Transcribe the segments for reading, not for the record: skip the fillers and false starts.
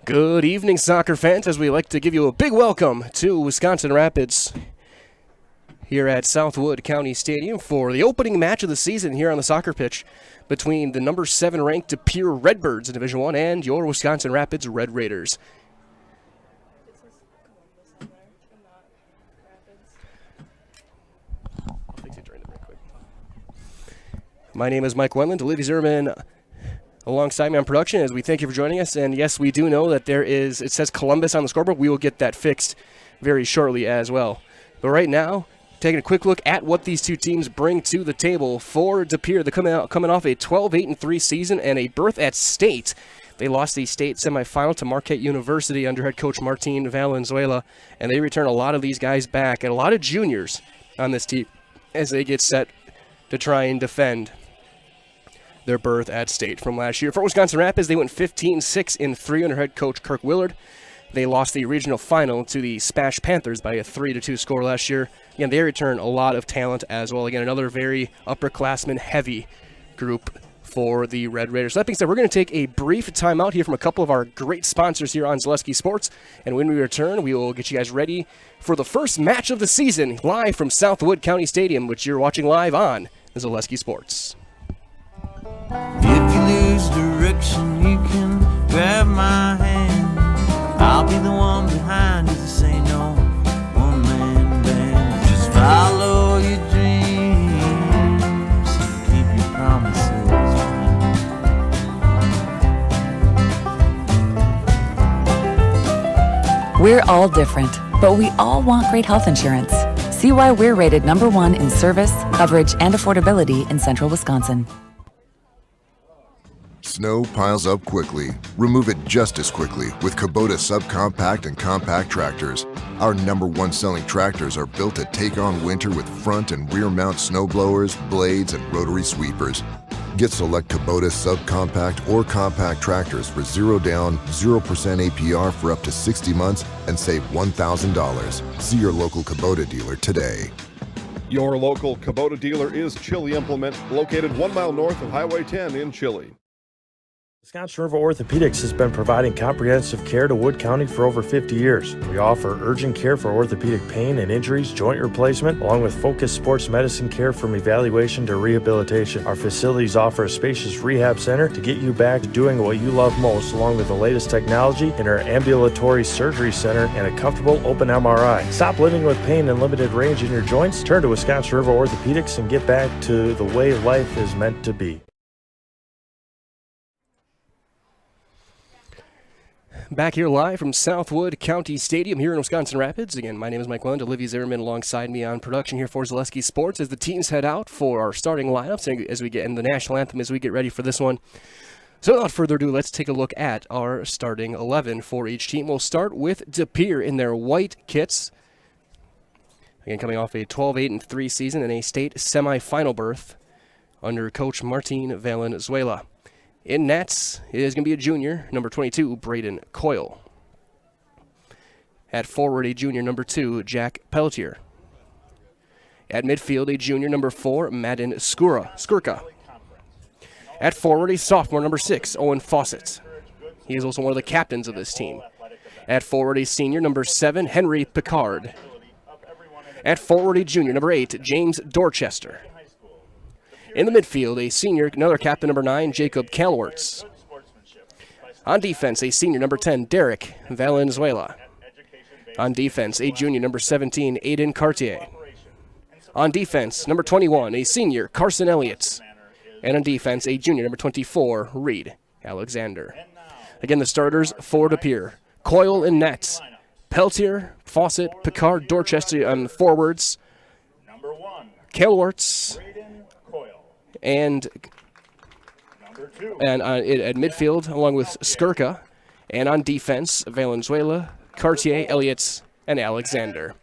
Good evening, soccer fans, as we like to give you a big welcome to Wisconsin Rapids here at Southwood County Stadium for the opening match of the season here on the soccer pitch between the number 7 ranked Pere Redbirds in Division I and your Wisconsin Rapids Red Raiders. My name is Mike Wendland. Olivia Zimmerman alongside me on production as we thank you for joining us. And yes, we do know that it says Columbus on the scoreboard. We will get that fixed very shortly as well. But right now, taking a quick look at what these two teams bring to the table for De Pere. They're coming off a 12-8-3 season and a berth at state. They lost the state semifinal to Marquette University under head coach Martin Valenzuela, and they return a lot of these guys back and a lot of juniors on this team as they get set to try and defend their berth at state from last year. For Wisconsin Rapids, they went 15-6-3 under head coach Kirk Willard. They lost the regional final to the Spash Panthers by a 3-2 score last year. Again, they return a lot of talent as well. Again, another very upperclassman-heavy group for the Red Raiders. So that being said, we're going to take a brief timeout here from a couple of our great sponsors here on Zaleski Sports. And when we return, we will get you guys ready for the first match of the season live from Southwood County Stadium, which you're watching live on Zaleski Sports. If you lose direction, you can grab my hand. I'll be the one behind you to say no one-man band. Just follow your dreams and keep your promises. We're all different, but we all want great health insurance. See why we're rated #1 in service, coverage, and affordability in central Wisconsin. Snow piles up quickly. Remove it just as quickly with Kubota subcompact and compact tractors. Our #1 selling tractors are built to take on winter with front and rear mount snow blowers, blades, and rotary sweepers. Get select Kubota subcompact or compact tractors for 0 down, 0% APR for up to 60 months and save $1,000. See your local Kubota dealer today. Your local Kubota dealer is Chili Implement, located 1 mile north of Highway 10 in Chili. Wisconsin River Orthopedics has been providing comprehensive care to Wood County for over 50 years. We offer urgent care for orthopedic pain and injuries, joint replacement, along with focused sports medicine care from evaluation to rehabilitation. Our facilities offer a spacious rehab center to get you back to doing what you love most, along with the latest technology in our ambulatory surgery center and a comfortable open MRI. Stop living with pain and limited range in your joints. Turn to Wisconsin River Orthopedics and get back to the way life is meant to be. Back here live from Southwood County Stadium here in Wisconsin Rapids. Again, my name is Mike Wendland. Olivia Zimmerman alongside me on production here for Zaleski Sports as the teams head out for our starting lineups as we get in the national anthem as we get ready for this one. So without further ado, let's take a look at our starting 11 for each team. We'll start with De Pere in their white kits. Again, coming off a 12-8-3 season and a state semifinal berth under coach Martin Valenzuela. In nets, it is going to be a junior, number 22, Braden Coyle. At forward, a junior, number 2, Jack Pelletier. At midfield, a junior, number 4, Madden Skurka. At forward, a sophomore, number 6, Owen Fawcett. He is also one of the captains of this team. At forward, a senior, number 7, Henry Picard. At forward, a junior, number 8, James Dorchester. In the midfield, a senior, another captain, number 9, Jacob Kalwertz. On defense, a senior, number 10, Derek Valenzuela. On defense, a junior, number 17, Aiden Cartier. On defense, number 21, a senior, Carson Elliott. And on defense, a junior, number 24, Reed Alexander. Again, the starters for De Pere. Coyle in net. Pelletier, Fawcett, Picard, Dorchester on forwards. Kalwertz. And at midfield, along with Skurka. And on defense, Valenzuela, Cartier, Elliott, and Alexander.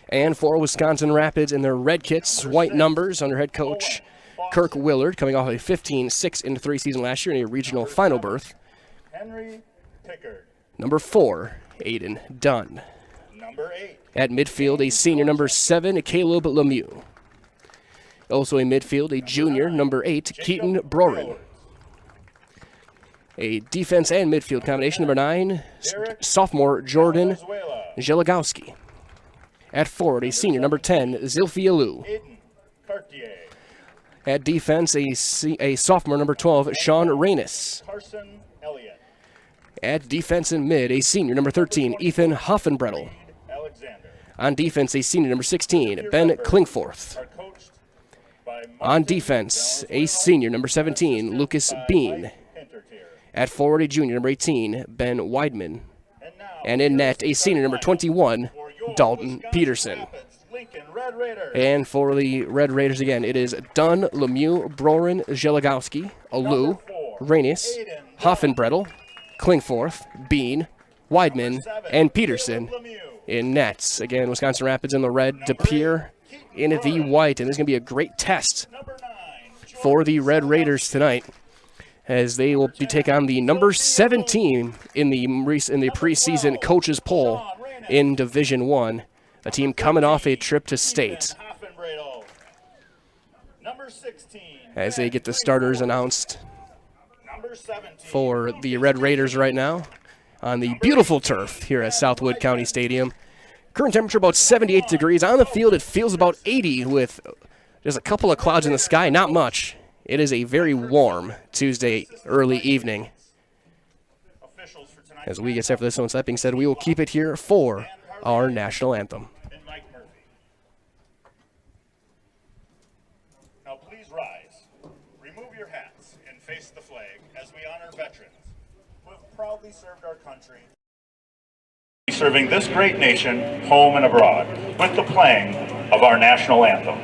And for Wisconsin Rapids in their red kits, white numbers under head coach Kirk Willard, coming off a 15-6-3 season last year in a regional final berth. Number 4, Aiden Dunn. At midfield, a senior, number 7, Caleb Lemieux. Also in midfield, a junior, number 8, Keaton Brorin. A defense and midfield combination, number 9, sophomore Jordan Jelagowski. At forward, a senior, number 10, Zilphia Liu. At defense, a sophomore, number 12, Sean Reynes. At defense and mid, a senior, number 13, Ethan Hoffenbradle. On defense, a senior, number 16, Ben Klingforth. On defense, a senior, number 17, Lucas Bean. At forward, a junior, number 18, Ben Weidman. And in net, a senior, number 21, Dalton Peterson. And for the Red Raiders again, it is Dunn, Lemieux, Brorin, Jelagowski, Alou, Reynes, Hoffenbradle, Klingforth, Bean, Weidman, and Peterson in nets. Again, Wisconsin Rapids in the red, Pere in the white, and this is going to be a great test for the Red Raiders tonight, as they will be taking on the number 7 team in the preseason coaches poll in Division I, a team coming off a trip to state. As they get the starters announced for the Red Raiders right now on the beautiful turf here at Southwood County Stadium. Current temperature about 78 degrees. On the field, it feels about 80 with just a couple of clouds in the sky, not much. It is a very warm Tuesday early evening. As we get set for this one, so that being said, we will keep it here for our national anthem. Now please rise, remove your hats, and face the flag as we honor veterans who have proudly served our country, serving this great nation, home and abroad, with the playing of our national anthem.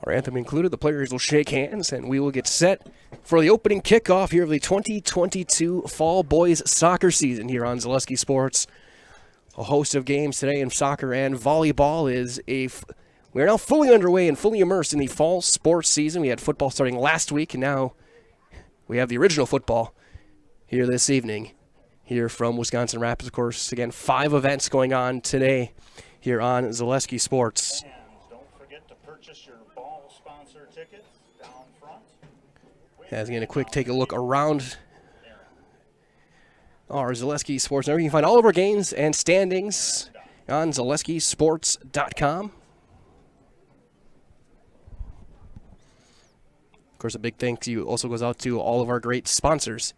Our anthem included, the players will shake hands, and we will get set for the opening kickoff here of the 2022 Fall Boys Soccer season here on Zaleski Sports. A host of games today in soccer and volleyball we are now fully underway and fully immersed in the fall sports season. We had football starting last week, and now we have the original football here this evening, here from Wisconsin Rapids. Of course, again, 5 events going on today here on Zaleski Sports. As again, a quick take a look around our Zaleski Sports Network. You can find all of our games and standings on ZaleskiSports.com. Of course, a big thank you also goes out to all of our great sponsors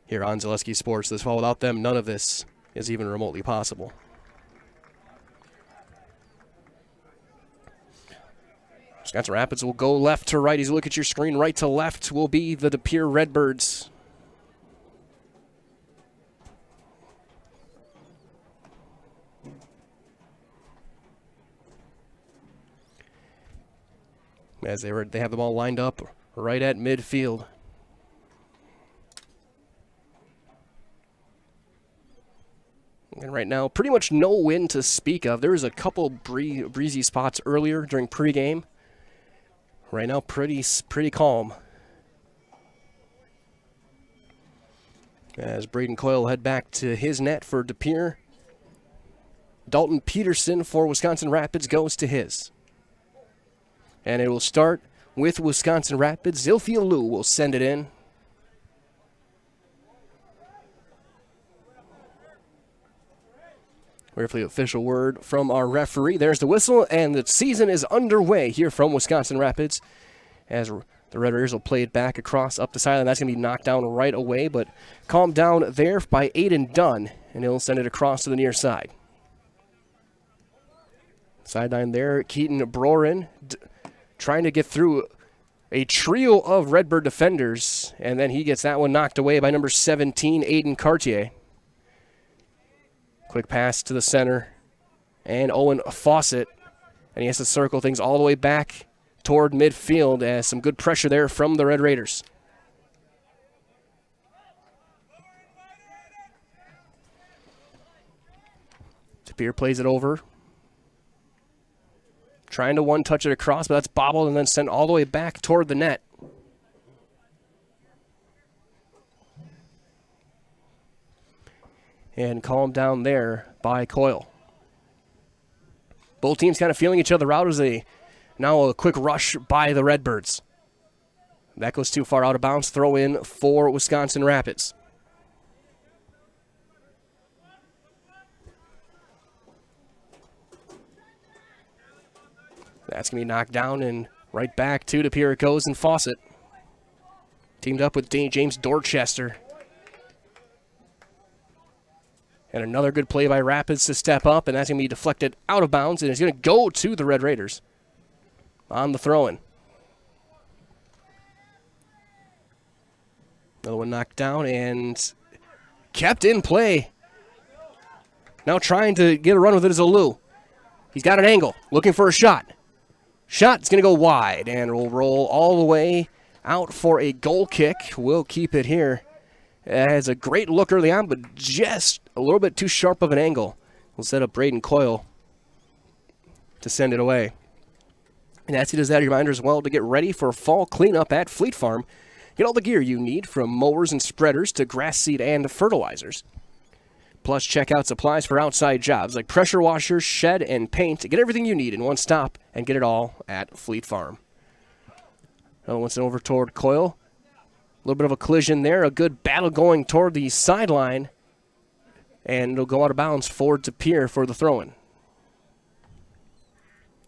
here on Zaleski Sports. This fall, without them, none of this is even remotely possible. Wisconsin Rapids will go left to right. As you look at your screen, right to left will be the Pere Redbirds. As they have them all lined up right at midfield. And right now, pretty much no wind to speak of. There was a couple breezy spots earlier during pregame. Right now, pretty calm. As Braden Coyle will head back to his net for De Pere. Dalton Peterson for Wisconsin Rapids goes to his. And it will start with Wisconsin Rapids. Zilphia Liu will send it in. Wait for the official word from our referee. There's the whistle, and the season is underway here from Wisconsin Rapids. As the Red Raiders will play it back across up the sideline. That's going to be knocked down right away, but calmed down there by Aiden Dunn, and he'll send it across to the near side. Sideline there, Keaton Brorin trying to get through a trio of Redbird defenders, and then he gets that one knocked away by number 17, Aiden Cartier. Quick pass to the center, and Owen Fawcett, and he has to circle things all the way back toward midfield as some good pressure there from the Red Raiders. Pere plays it over. Trying to one-touch it across, but that's bobbled and then sent all the way back toward the net. And calmed down there by Coyle. Both teams kind of feeling each other out as now a quick rush by the Redbirds. That goes too far out of bounds. Throw in for Wisconsin Rapids. That's going to be knocked down, and right back to De Pere it goes, and Fawcett teamed up with James Dorchester. And another good play by Rapids to step up, and that's going to be deflected out of bounds, and it's going to go to the Red Raiders on the throw-in. Another one knocked down and kept in play. Now trying to get a run with it is Liu. He's got an angle, looking for a shot. Shot's going to go wide, and will roll all the way out for a goal kick. We'll keep it here. It has a great look early on, but just a little bit too sharp of an angle. We'll set up Braden Coyle to send it away. And as he does that, a reminder as well to get ready for fall cleanup at Fleet Farm. Get all the gear you need, from mowers and spreaders to grass seed and fertilizers. Plus, check out supplies for outside jobs like pressure washers, shed, and paint. Get everything you need in one stop and get it all at Fleet Farm. Another one sent over toward Coyle. A little bit of a collision there. A good battle going toward the sideline. And it'll go out of bounds forward to Pere for the throw-in.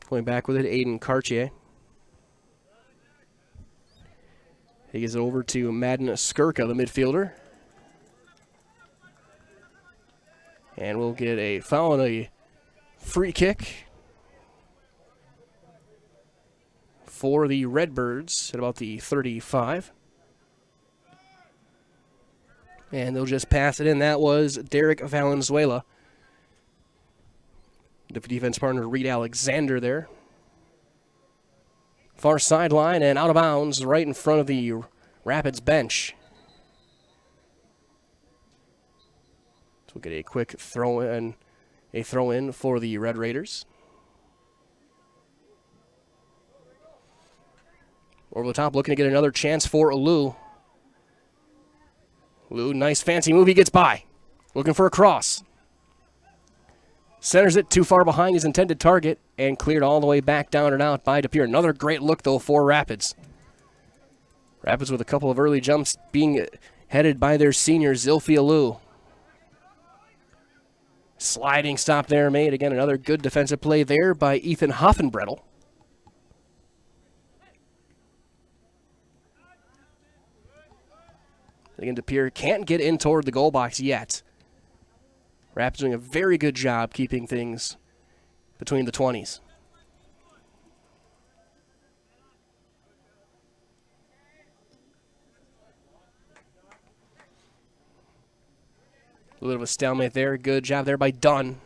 Going back with it, Aiden Cartier. He gives it over to Madden Skirka, the midfielder. And we'll get a foul and a free kick for the Redbirds at about the 35. And they'll just pass it in. That was Derek Valenzuela. The defense partner, Reed Alexander there. Far sideline and out of bounds right in front of the Rapids bench. So we'll get a quick throw in for the Red Raiders. Over the top, looking to get another chance for Liu. Liu, nice fancy move, he gets by. Looking for a cross. Centers it too far behind his intended target and cleared all the way back down and out by De Pere. Another great look, though, for Rapids. Rapids with a couple of early jumps being headed by their senior, Zilphia Liu. Sliding stop there made. Again, another good defensive play there by Ethan Hoffenbradle. Again, De Pere can't get in toward the goal box yet. Rapids doing a very good job keeping things between the 20s. A little bit of a stalemate there. Good job there by Dunn.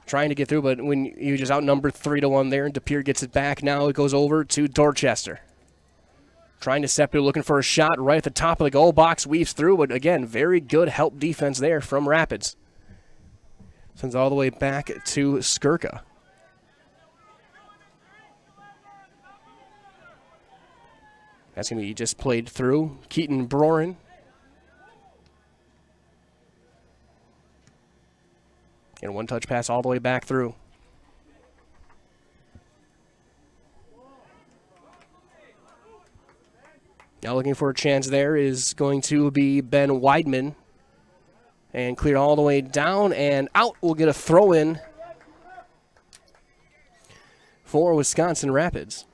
Trying to get through, but when you just outnumbered 3-1 there, and De Pere gets it back, now it goes over to Dorchester. Trying to step in, looking for a shot right at the top of the goal box, weaves through, but again, very good help defense there from Rapids. Sends all the way back to Skirka. That's going to be just played through. Keaton Brorin And one touch pass all the way back through. Now looking for a chance there is going to be Ben Weidman. And cleared all the way down and out. We'll get a throw in for Wisconsin Rapids.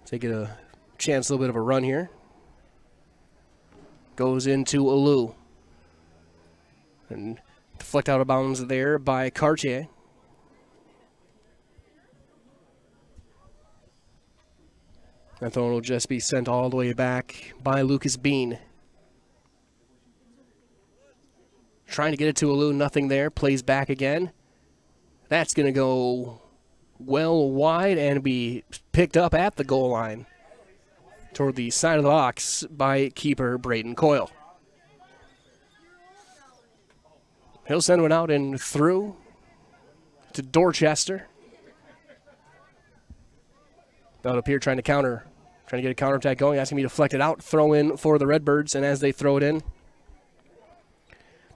Take it a chance, a little bit of a run here. Goes into Alou. And deflect out of bounds there by Cartier. That throw will just be sent all the way back by Lucas Bean. Trying to get it to Alou, nothing there. Plays back again. That's going to go well wide and be picked up at the goal line toward the side of the box by keeper Braden Coyle. He'll send one out and through to Dorchester. That'll Pere trying to get a counterattack going, asking me to deflect it out. Throw in for the Redbirds, and as they throw it in,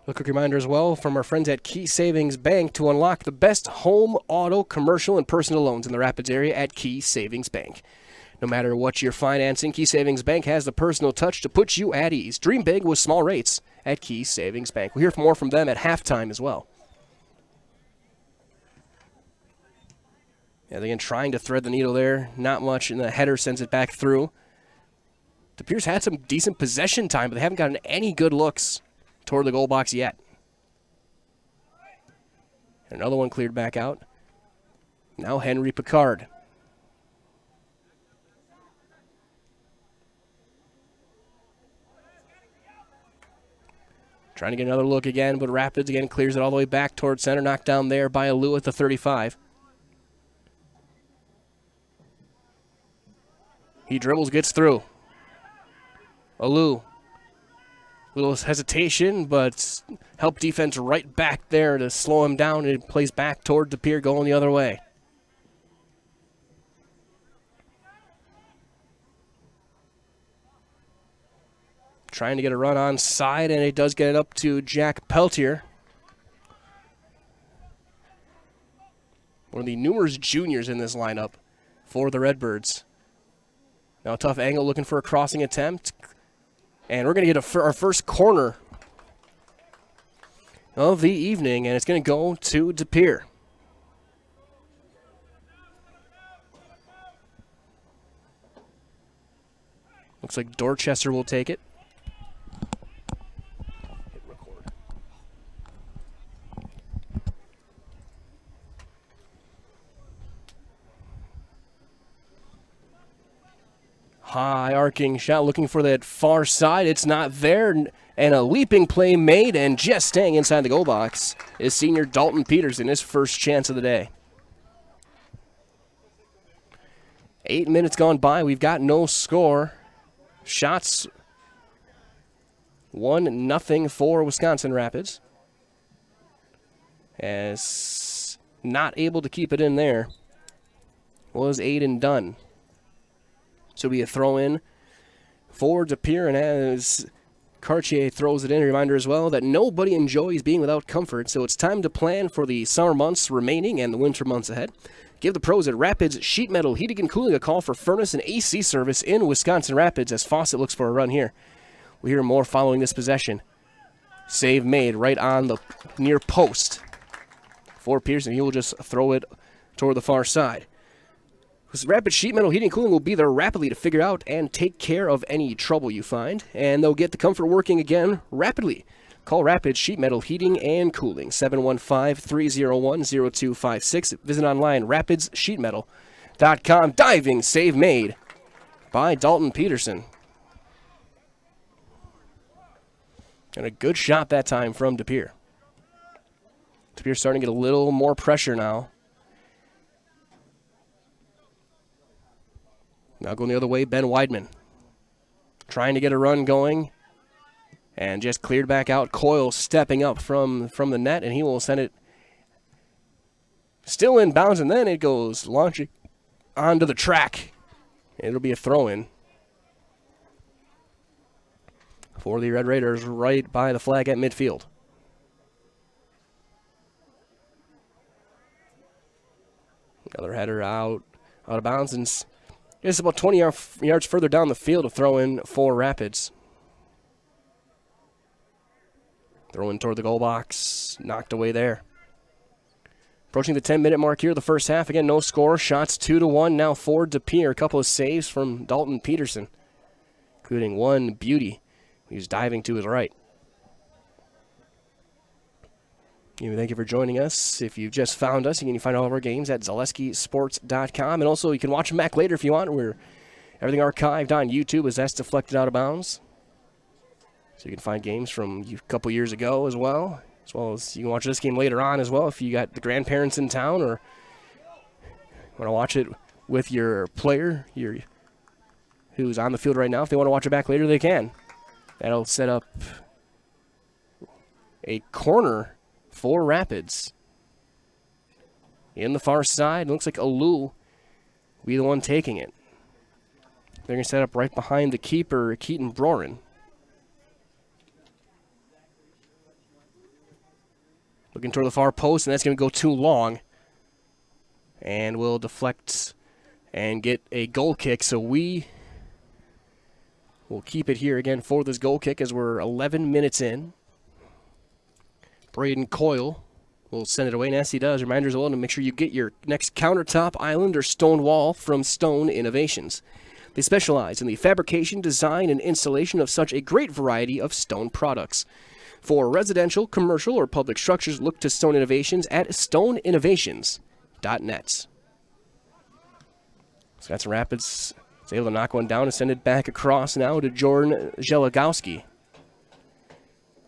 a quick reminder as well from our friends at Key Savings Bank to unlock the best home, auto, commercial, and personal loans in the Rapids area at Key Savings Bank. No matter what you're financing, Key Savings Bank has the personal touch to put you at ease. Dream big with small rates at Key Savings Bank. We'll hear more from them at halftime as well. Yeah, again, trying to thread the needle there. Not much, and the header sends it back through. The Pere's had some decent possession time, but they haven't gotten any good looks toward the goal box yet. Another one cleared back out. Now Henry Picard. Trying to get another look again, but Rapids again clears it all the way back towards center. Knocked down there by Alou at the 35. He dribbles, gets through. Alou. Little hesitation, but help defense right back there to slow him down, and it plays back toward the Pere going the other way. Trying to get a run on side, and it does get it up to Jack Peltier. One of the numerous juniors in this lineup for the Redbirds. Now a tough angle looking for a crossing attempt. And we're going to get our first corner of the evening, and it's going to go to Pere. Looks like Dorchester will take it. Hit record. High arcing shot looking for that far side. It's not there. And a leaping play made, and just staying inside the goal box is senior Dalton Peterson, his first chance of the day. 8 minutes gone by. We've got no score. Shots 1-0 for Wisconsin Rapids. As not able to keep it in there was Aiden Dunn. So be a throw in for Pere, and as Cartier throws it in, a reminder as well that nobody enjoys being without comfort, so it's time to plan for the summer months remaining and the winter months ahead. Give the pros at Rapids Sheet Metal Heating and Cooling a call for furnace and AC service in Wisconsin Rapids as Fawcett looks for a run here. We'll hear more following this possession. Save made right on the near post for Pearson. He will just throw it toward the far side. Rapid Sheet Metal Heating and Cooling will be there rapidly to figure out and take care of any trouble you find, and they'll get the comfort working again rapidly. Call Rapid Sheet Metal Heating and Cooling, 715-301-0256. Visit online, rapidssheetmetal.com. Diving save made by Dalton Peterson. And a good shot that time from Pere. Pere starting to get a little more pressure now. Now going the other way, Ben Weidman. Trying to get a run going. And just cleared back out. Coyle stepping up from the net, and he will send it still in bounds, and then it goes launching onto the track. It'll be a throw-in for the Red Raiders right by the flag at midfield. Another header out of bounds, and it's about 20 yards further down the field to throw in for Rapids. Throwing toward the goal box, knocked away there. Approaching the 10-minute mark here, the first half. Again, no score. Shots 2-1 now for Pere. A couple of saves from Dalton Peterson, including one beauty. He's diving to his right. Thank you for joining us. If you've just found us, you can find all of our games at ZaleskiSports.com. And also, you can watch them back later if you want. We're everything archived on YouTube as that's deflected out of bounds. So you can find games from a couple years ago as well as you can watch this game later on as well if you got the grandparents in town or want to watch it with your player who's on the field right now. If they want to watch it back later, they can. That'll set up a corner for Rapids. In the far side, it looks like Alu will be the one taking it. They're going to set up right behind the keeper, Keaton Brorin. Looking toward the far post, and that's going to go too long. And we'll deflect and get a goal kick, so we will keep it here again for this goal kick as we're 11 minutes in. Braden Coyle will send it away, and as he does, reminders all to make sure you get your next countertop, island, or stone wall from Stone Innovations. They specialize in the fabrication, design, and installation of such a great variety of stone products. For residential, commercial, or public structures, look to Stone Innovations at stoneinnovations.net. Wisconsin Rapids is able to knock one down and send it back across now to Jordan Zelagowski.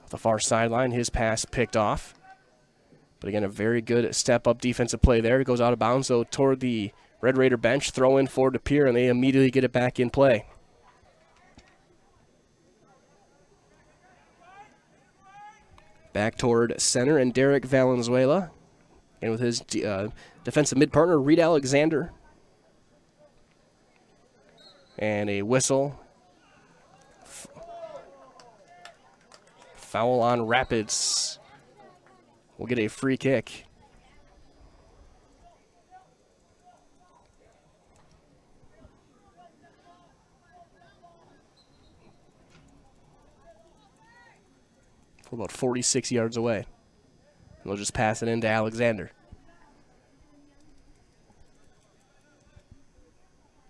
Off the far sideline, his pass picked off. But again, a very good step-up defensive play there. It goes out of bounds, though, toward the Red Raider bench. Throw in for Pere, and they immediately get it back in play. Back toward center, and Derek Valenzuela. And with his defensive mid-partner, Reed Alexander. And a whistle. Foul on Rapids. We'll get a free kick. We're about 46 yards away. We'll just pass it into Alexander.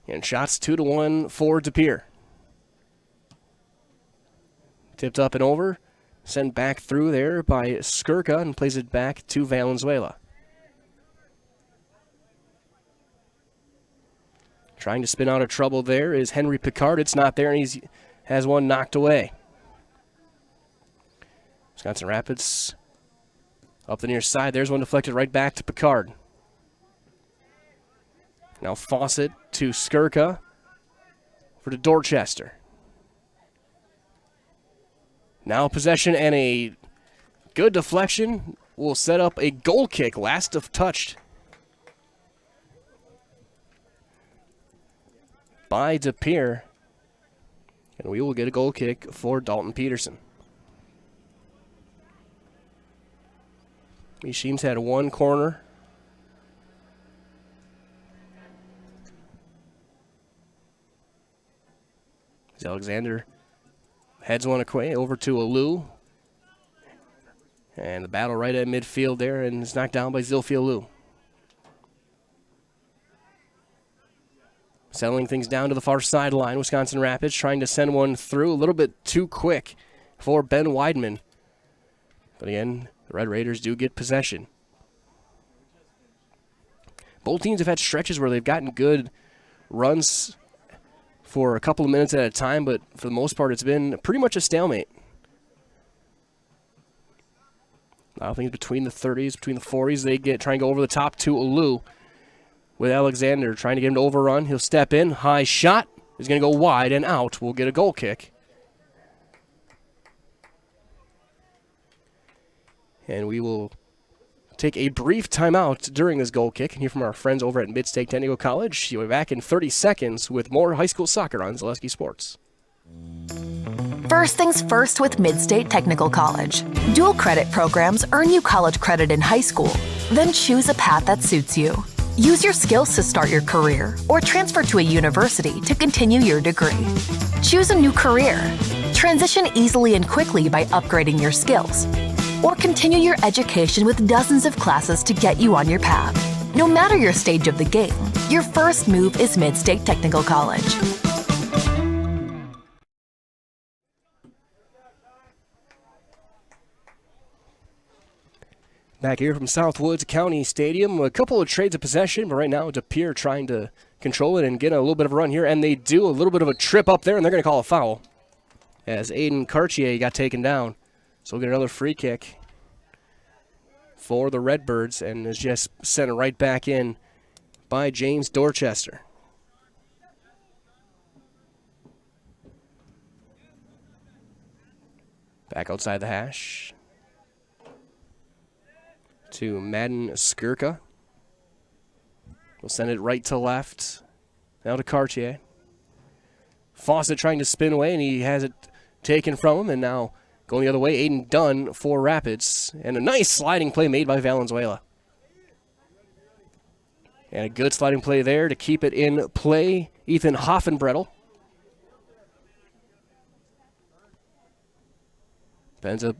And shots 2-1 for Pere. Tipped up and over. Sent back through there by Skirka and plays it back to Valenzuela. Trying to spin out of trouble there is Henry Picard. It's not there, and he has one knocked away. Wisconsin Rapids up the near side. There's one deflected right back to Picard. Now Fawcett to Skirka for the Dorchester. Now possession and a good deflection will set up a goal kick. Last of touched by Pere. And we will get a goal kick for Dalton Peterson. These teams had one corner. As Alexander heads one away over to Alu. And the battle right at midfield there, and it's knocked down by Zilfi Alu. Settling things down to the far sideline, Wisconsin Rapids trying to send one through a little bit too quick for Ben Weidman. But again, the Red Raiders do get possession. Both teams have had stretches where they've gotten good runs for a couple of minutes at a time, but for the most part, it's been pretty much a stalemate. I think between the 30s, between the 40s, they try and go over the top to Alu with Alexander trying to get him to overrun. He'll step in, high shot, is going to go wide and out. We'll get a goal kick. And we will take a brief timeout during this goal kick and hear from our friends over at Mid-State Technical College. You'll be back in 30 seconds with more high school soccer on Zaleski Sports. First things first with Mid-State Technical College. Dual credit programs earn you college credit in high school. Then choose a path that suits you. Use your skills to start your career or transfer to a university to continue your degree. Choose a new career. Transition easily and quickly by upgrading your skills. Or continue your education with dozens of classes to get you on your path. No matter your stage of the game, your first move is Mid-State Technical College. Back here from Southwoods County Stadium, a couple of trades of possession, but right now it's Pere trying to control it and get a little bit of a run here, and they do a little bit of a trip up there, and they're going to call a foul as Aiden Cartier got taken down. So we'll get another free kick for the Redbirds, and is just sent right back in by James Dorchester. Back outside the hash to Madden Skirka. We'll send it right to left. Now to Cartier. Fawcett trying to spin away, and he has it taken from him, and now going the other way, Aiden Dunn for Rapids. And a nice sliding play made by Valenzuela. And a good sliding play there to keep it in play. Ethan Hoffenbradle. Ends up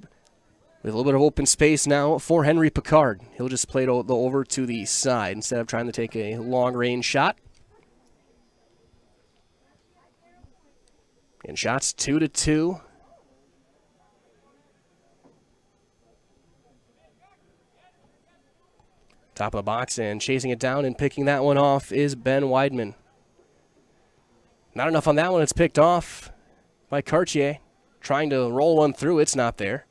with a little bit of open space now for Henry Picard. He'll just play it over to the side instead of trying to take a long-range shot. And shots 2-2. Top of the box, and chasing it down and picking that one off is Ben Weidman. Not enough on that one. It's picked off by Cartier. Trying to roll one through. It's not there.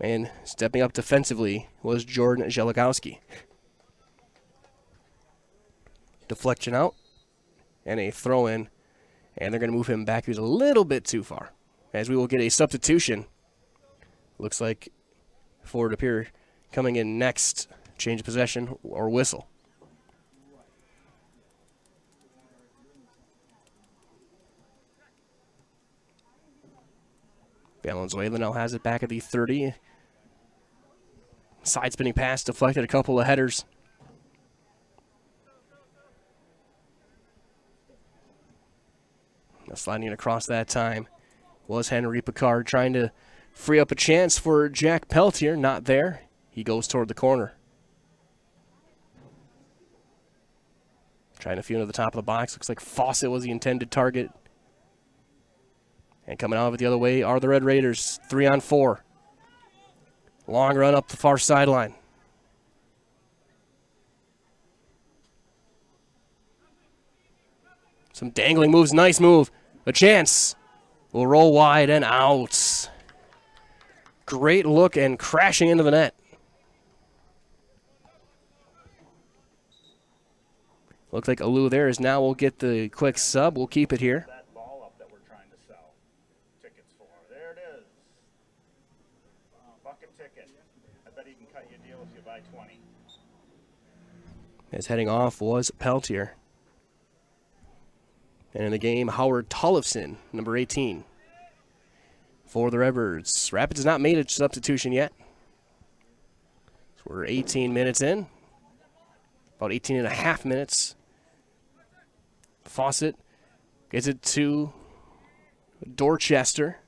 And stepping up defensively was Jordan Zeligowski. Deflection out. And a throw in. And they're going to move him back. He was a little bit too far. As we will get a substitution. Looks like Ford Pere coming in next. Change of possession or whistle. Valenzuela now has it back at the 30. Side spinning pass deflected, a couple of headers. Now sliding it across that time was Henry Picard, trying to free up a chance for Jack Peltier. Not there. He goes toward the corner. Trying to feel to the top of the box. Looks like Fawcett was the intended target. And coming out of it the other way are the Red Raiders. 3-on-4. Long run up the far sideline. Some dangling moves. Nice move. A chance. Will roll wide and out. Great look and crashing into the net. Looks like Alou there is now. We'll get the quick sub. We'll keep it here. As heading off was Peltier. And in the game, Howard Tollefson, number 18, for the Redbirds. Rapids has not made a substitution yet. So we're 18 minutes in. About 18 and a half minutes. Fawcett gets it to Dorchester.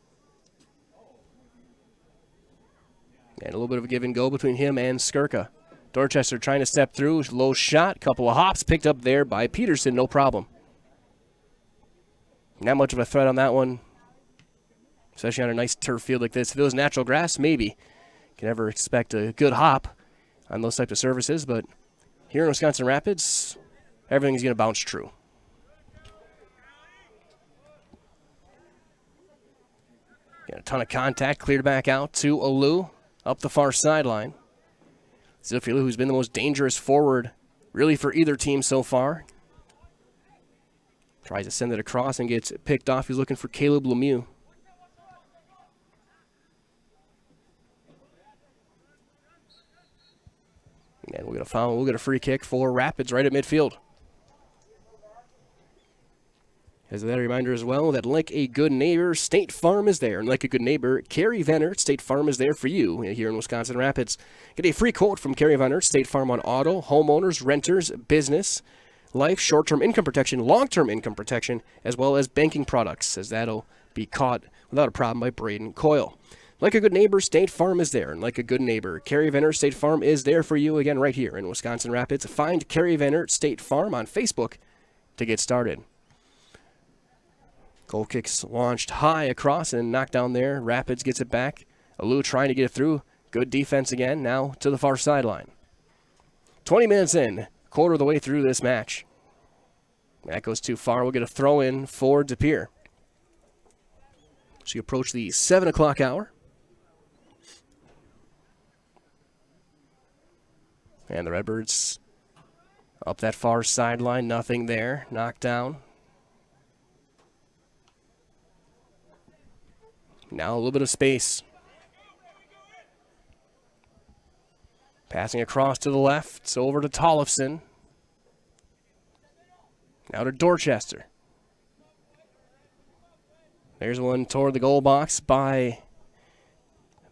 And a little bit of a give and go between him and Skirka. Dorchester trying to step through. Low shot. Couple of hops picked up there by Peterson. No problem. Not much of a threat on that one. Especially on a nice turf field like this. If it was natural grass, maybe. Can never expect a good hop on those types of surfaces. But here in Wisconsin Rapids, everything's going to bounce true. Got a ton of contact. Cleared back out to Alou. Up the far sideline. Zilfilu, who's been the most dangerous forward, really, for either team so far. Tries to send it across and gets picked off. He's looking for Caleb Lemieux. And we'll get a foul. We'll get a free kick for Rapids right at midfield. As a reminder as well that like a good neighbor, State Farm is there. And like a good neighbor, Kerry Venner, State Farm is there for you here in Wisconsin Rapids. Get a free quote from Kerry Venner, State Farm on auto, homeowners, renters, business, life, short-term income protection, long-term income protection, as well as banking products, as that'll be caught without a problem by Braden Coyle. Like a good neighbor, State Farm is there. And like a good neighbor, Kerry Venner, State Farm is there for you again right here in Wisconsin Rapids. Find Kerry Venner, State Farm on Facebook to get started. Goal kicks launched high across and knocked down there. Rapids gets it back. Alou trying to get it through. Good defense again, now to the far sideline. 20 minutes in, quarter of the way through this match. That goes too far. We'll get a throw in for Pere. So you approach the 7 o'clock hour. And the Redbirds up that far sideline, nothing there. Knocked down. Now a little bit of space. Passing across to the left, so over to Tollefson. Now to Dorchester. There's one toward the goal box by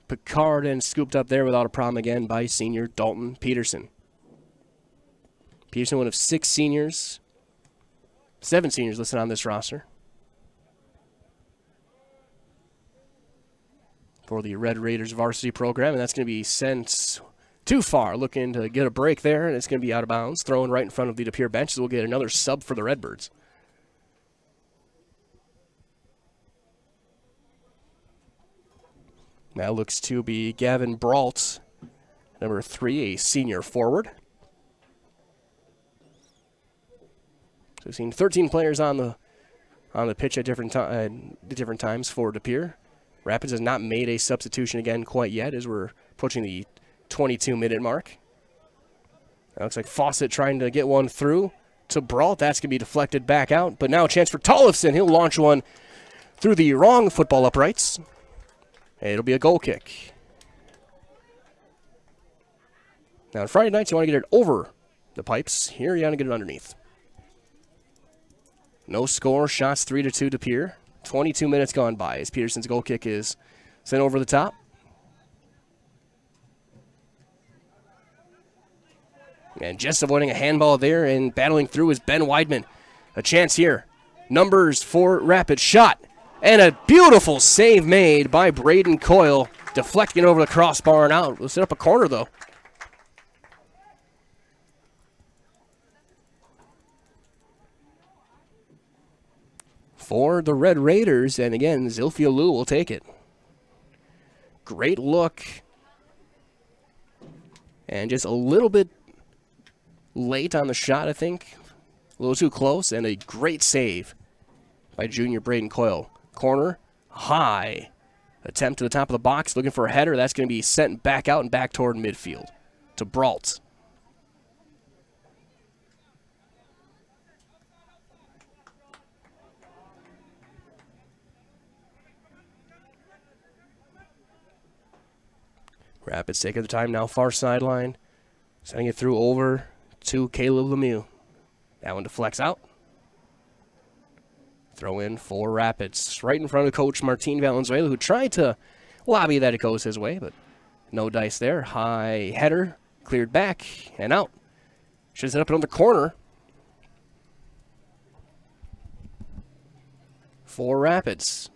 Picard and scooped up there without a problem again by senior Dalton Peterson. Peterson, one of 6 seniors. 7 seniors listed on this roster. For the Red Raiders varsity program, and that's going to be sent too far. Looking to get a break there, and it's going to be out of bounds. Thrown right in front of the Pere bench, so we'll get another sub for the Redbirds. That looks to be Gavin Brault, number 3, a senior forward. So we've seen 13 players on the pitch at different times for Pere. Rapids has not made a substitution again quite yet as we're approaching the 22-minute mark. That looks like Fawcett trying to get one through to Brault. That's going to be deflected back out. But now a chance for Tollefson. He'll launch one through the wrong football uprights. And it'll be a goal kick. Now on Friday nights, you want to get it over the pipes. Here, you want to get it underneath. No score. Shots 3-2 to Pere. 22 minutes gone by as Peterson's goal kick is sent over the top. And just avoiding a handball there and battling through is Ben Weidman. A chance here. Numbers for Rapid. Shot. And a beautiful save made by Braden Coyle. Deflecting over the crossbar and out. We'll set up a corner, though. For the Red Raiders, and again, Zilphia Liu will take it. Great look. And just a little bit late on the shot, I think. A little too close, and a great save by junior Braden Coyle. Corner, high. Attempt to the top of the box, looking for a header. That's going to be sent back out and back toward midfield to Brault. Rapids taking the time now, far sideline. Sending it through over to Caleb Lemieux. That one deflects out. Throw in for Rapids. Right in front of Coach Martin Valenzuela, who tried to lobby that it goes his way, but no dice there. High header, cleared back and out. Should set up another corner for Rapids.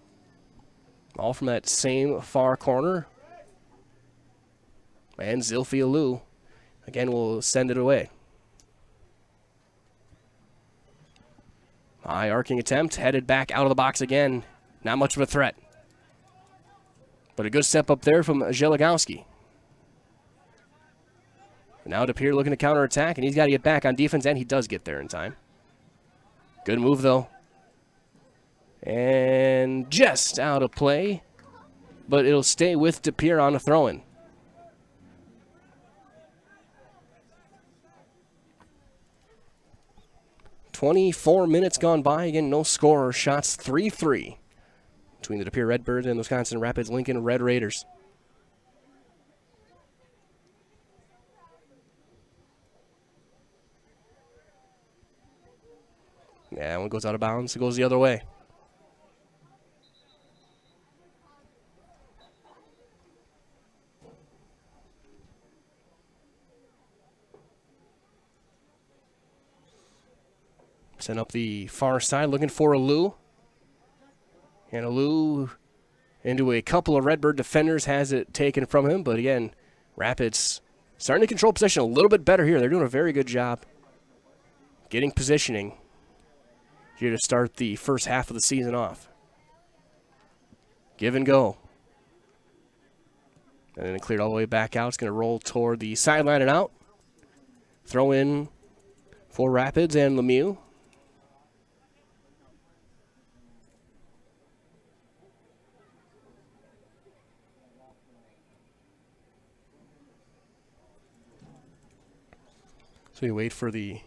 All from that same far corner. And Zilphia Liu, again, will send it away. High arcing attempt, headed back out of the box again. Not much of a threat. But a good step up there from Zeligowski. Now Pere looking to counterattack, and he's got to get back on defense, and he does get there in time. Good move, though. And just out of play, but it'll stay with Pere on a throw-in. 24 minutes gone by. Again, no score. Shots 3-3 between the Pere Redbirds and Wisconsin Rapids Lincoln Red Raiders. Yeah, one goes out of bounds. It goes the other way. Send up the far side, looking for Alou. And Alou into a couple of Redbird defenders, has it taken from him. But again, Rapids starting to control possession a little bit better here. They're doing a very good job getting positioning here to start the first half of the season off. Give and go. And then cleared all the way back out. It's going to roll toward the sideline and out. Throw in for Rapids and Lemieux. So you wait for the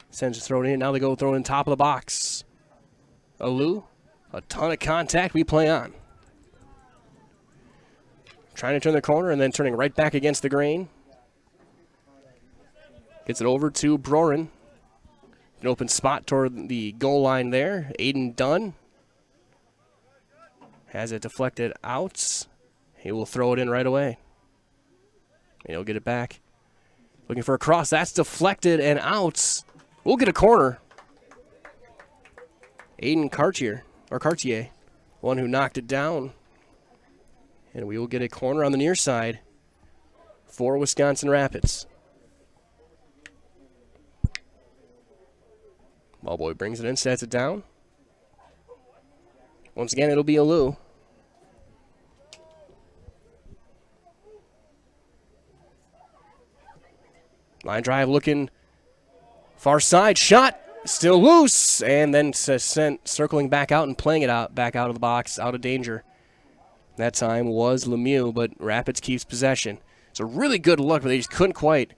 sends it thrown in. Now they go throw in top of the box. Alou, a ton of contact. We play on. Trying to turn the corner and then turning right back against the grain. Gets it over to Brorin. An open spot toward the goal line there. Aiden Dunn has it deflected out. He will throw it in right away. And he'll get it back. Looking for a cross. That's deflected and out. We'll get a corner. Aiden Cartier, one who knocked it down. And we will get a corner on the near side for Wisconsin Rapids. Ballboy brings it in, sets it down. Once again, it'll be Alou. Line drive looking far side. Shot still loose. And then sent circling back out and playing it out back out of the box, out of danger. That time was Lemieux, but Rapids keeps possession. It's a really good look, but they just couldn't quite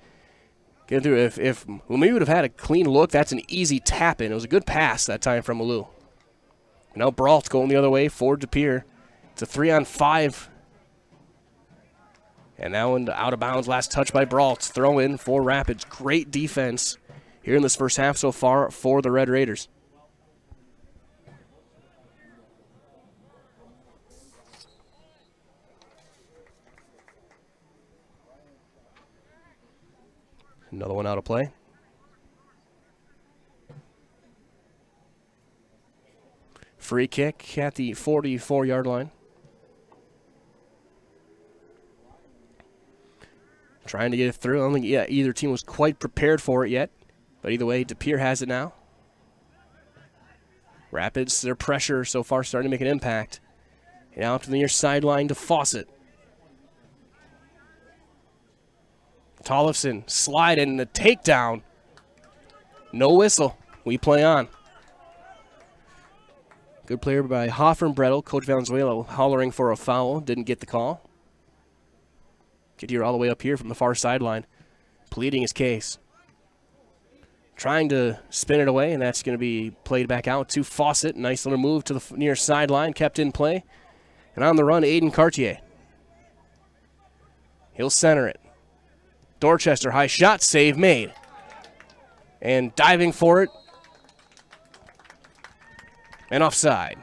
get it through. If Lemieux would have had a clean look, that's an easy tap in. It was a good pass that time from Alou. Now Brault going the other way for Pere. It's a 3-on-5. And now out of bounds, last touch by Brault. Throw in for Rapids. Great defense here in this first half so far for the Red Raiders. Another one out of play. Free kick at the 44-yard line. Trying to get it through. I don't think either team was quite prepared for it yet. But either way, Pere has it now. Rapids, their pressure so far starting to make an impact. And out to the near sideline to Fawcett. Tollefson slide and the takedown. No whistle. We play on. Good player by Hoffenbradle. Coach Valenzuela hollering for a foul. Didn't get the call. Kadir all the way up here from the far sideline, pleading his case. Trying to spin it away, and that's going to be played back out to Fawcett. Nice little move to the near sideline, kept in play. And on the run, Aiden Cartier. He'll center it. Dorchester, high shot, save made. And diving for it. And offside.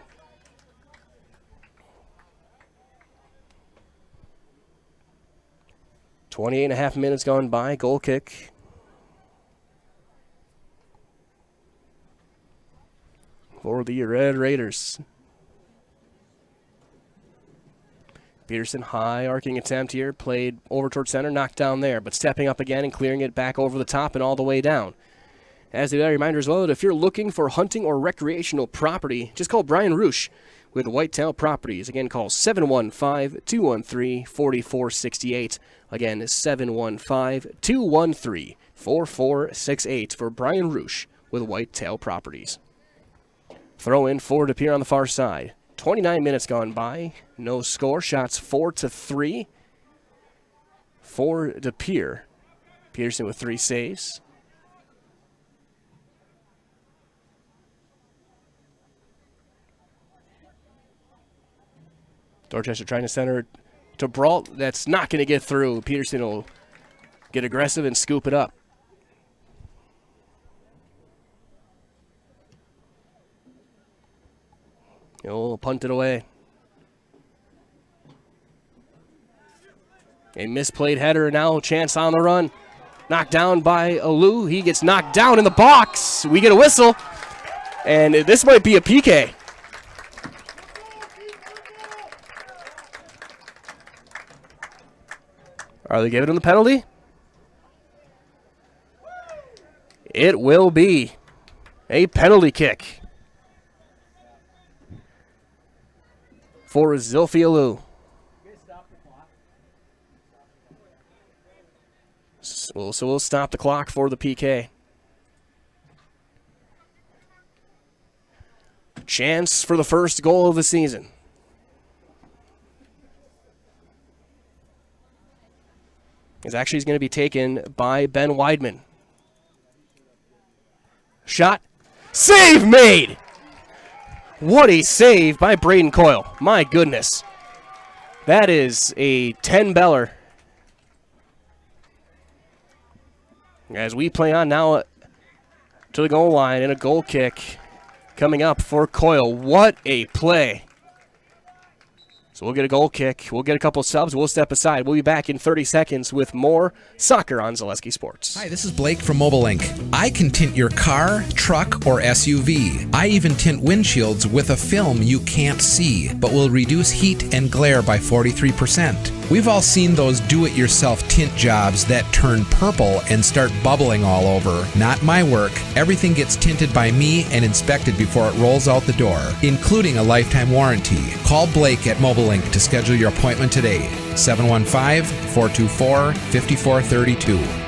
28.5 minutes gone by. Goal kick. For the Red Raiders. Peterson, high arcing attempt here. Played over towards center, knocked down there. But stepping up again and clearing it back over the top and all the way down. As a reminder as well, that if you're looking for hunting or recreational property, just call Brian Roosh with Whitetail Properties. Again, call 715-213-4468. Again, 715-213-4468 for Brian Roosh with Whitetail Properties. Throw in for Pere on the far side. 29 minutes gone by. No score. Shots 4-3 for Pere. Peterson with 3 saves. Dorchester trying to center to Brault. That's not going to get through. Peterson will get aggressive and scoop it up. He'll punt it away. A misplayed header, now chance on the run. Knocked down by Alou. He gets knocked down in the box. We get a whistle, and this might be a PK. Are they giving him the penalty? It will be a penalty kick for Zilphi Alou. So we'll stop the clock for the PK. Chance for the first goal of the season. Is actually going to be taken by Ben Weidman. Shot. Save made! What a save by Braden Coyle. My goodness. That is a 10-beller. As we play on now to the goal line, and a goal kick coming up for Coyle. What a play. So we'll get a goal kick. We'll get a couple subs. We'll step aside. We'll be back in 30 seconds with more soccer on Zaleski Sports. Hi, this is Blake from Mobile Link. I can tint your car, truck, or SUV. I even tint windshields with a film you can't see, but will reduce heat and glare by 43%. We've all seen those do-it-yourself tint jobs that turn purple and start bubbling all over. Not my work. Everything gets tinted by me and inspected before it rolls out the door, including a lifetime warranty. Call Blake at Mobile Link to schedule your appointment today. 715-424-5432.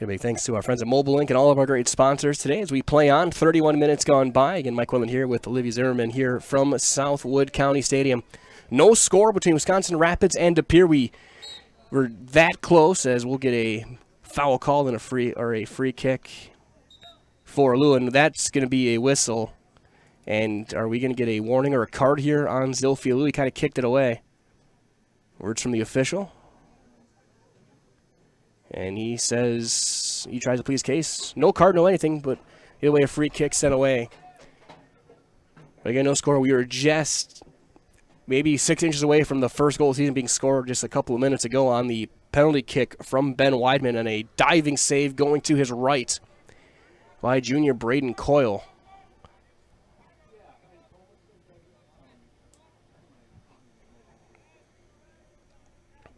Big thanks to our friends at Mobile Link and all of our great sponsors today as we play on. 31 minutes gone by. Again, Mike Wendland here with Olivia Zimmerman here from Southwood County Stadium. No score between Wisconsin Rapids and De Pere. We were that close as we'll get a foul call and a free kick for Lou, and that's going to be a whistle. And are we going to get a warning or a card here on Zilphi Alou? He kind of kicked it away. Words from the official. And he says he tries to plead his case. No card, no anything, but either way, a free kick sent away. But again, no score. We were just maybe 6 inches away from the first goal of the season being scored just a couple of minutes ago on the penalty kick from Ben Weidman and a diving save going to his right by junior Braden Coyle.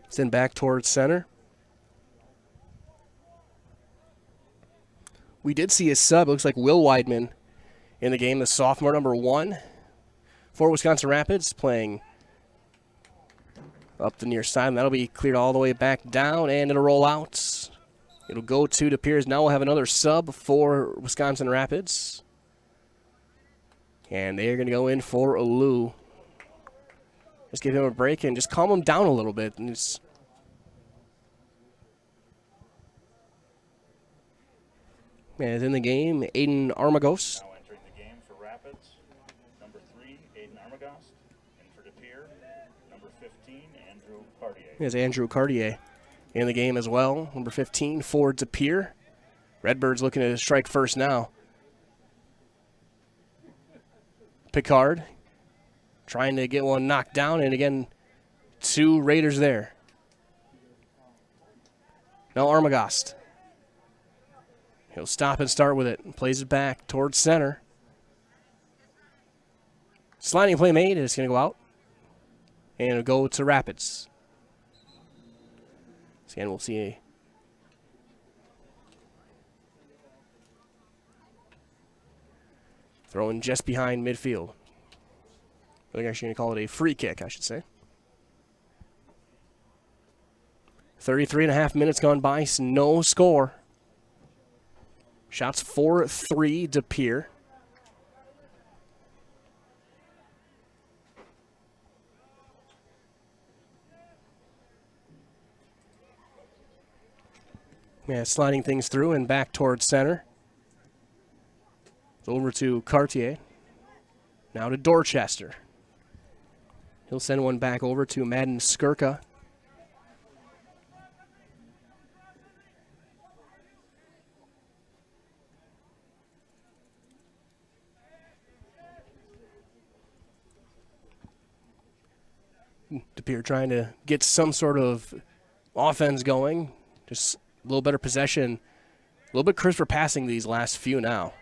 Send back towards center. We did see a sub. It looks like Will Weidman in the game, the sophomore number 1 for Wisconsin Rapids, playing up the near side. And that'll be cleared all the way back down, and it'll roll out. It'll go to De Pere. Now we'll have another sub for Wisconsin Rapids. And they're going to go in for Alou. Just give him a break and just calm him down a little bit. And it's And in the game, Aiden Armagos. Now entering the game for Rapids, number 3, Aiden Armagos. And for De Pere, number 15, Andrew Cartier. There's Andrew Cartier in the game as well, number 15 for De Pere. Redbirds looking to strike first now. Picard trying to get one knocked down, and again, 2 Raiders there. Now Armagos. He'll stop and start with it. Plays it back towards center. Sliding play made. It's going to go out. And it'll go to Rapids. So again, we'll see a throw in just behind midfield. They're actually going to call it a free kick, I should say. 33.5 minutes gone by. No score. Shots 4-3 De Pere. Yeah, sliding things through and back towards center. Over to Cartier. Now to Dorchester. He'll send one back over to Madden Skirka. De Pere trying to get some sort of offense going. Just a little better possession. A little bit crisper passing these last few now.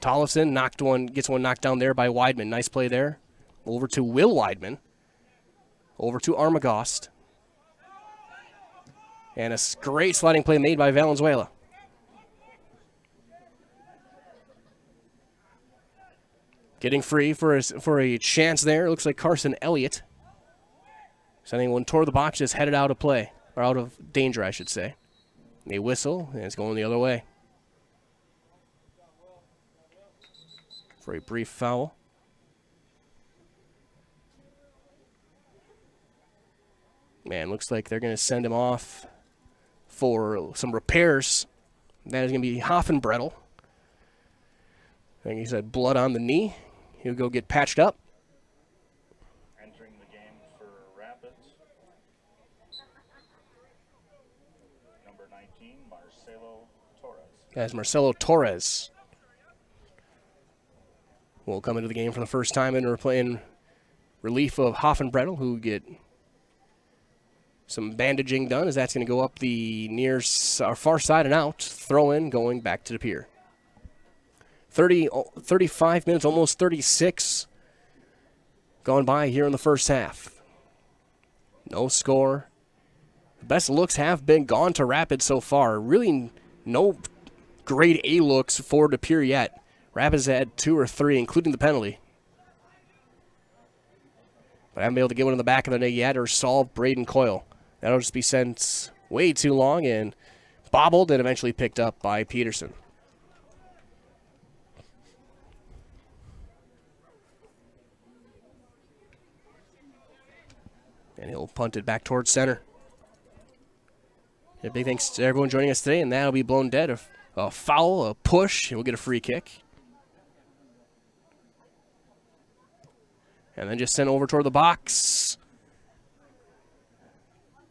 Tollefson gets one knocked down there by Weidman. Nice play there. Over to Will Weidman. Over to Armagost. And a great sliding play made by Valenzuela. Getting free for a chance there. It looks like Carson Elliott. Sending one toward the box, just headed out of play. Or out of danger, I should say. They whistle, and it's going the other way. For a brief foul. Man, looks like they're going to send him off for some repairs. That is going to be Hoffenbradle. I think he said blood on the knee. He'll go get patched up. Entering the game for Rapids, number 19, Marcelo Torres. As Marcelo Torres will come into the game for the first time and we're playing relief of Hoffenbradle, who get some bandaging done as that's going to go up the far side and out. Throw in going back to the Pere. 35 minutes, almost 36 gone by here in the first half. No score. The best looks have been gone to Rapids so far. Really no grade A looks for De Pere yet. Rapids had 2 or 3, including the penalty. But I haven't been able to get one in the back of the net yet or solve Braden Coyle. That'll just be sent way too long and bobbled and eventually picked up by Peterson. And he'll punt it back towards center. A big thanks to everyone joining us today, and that'll be blown dead. A foul, a push, and we'll get a free kick. And then just sent over toward the box.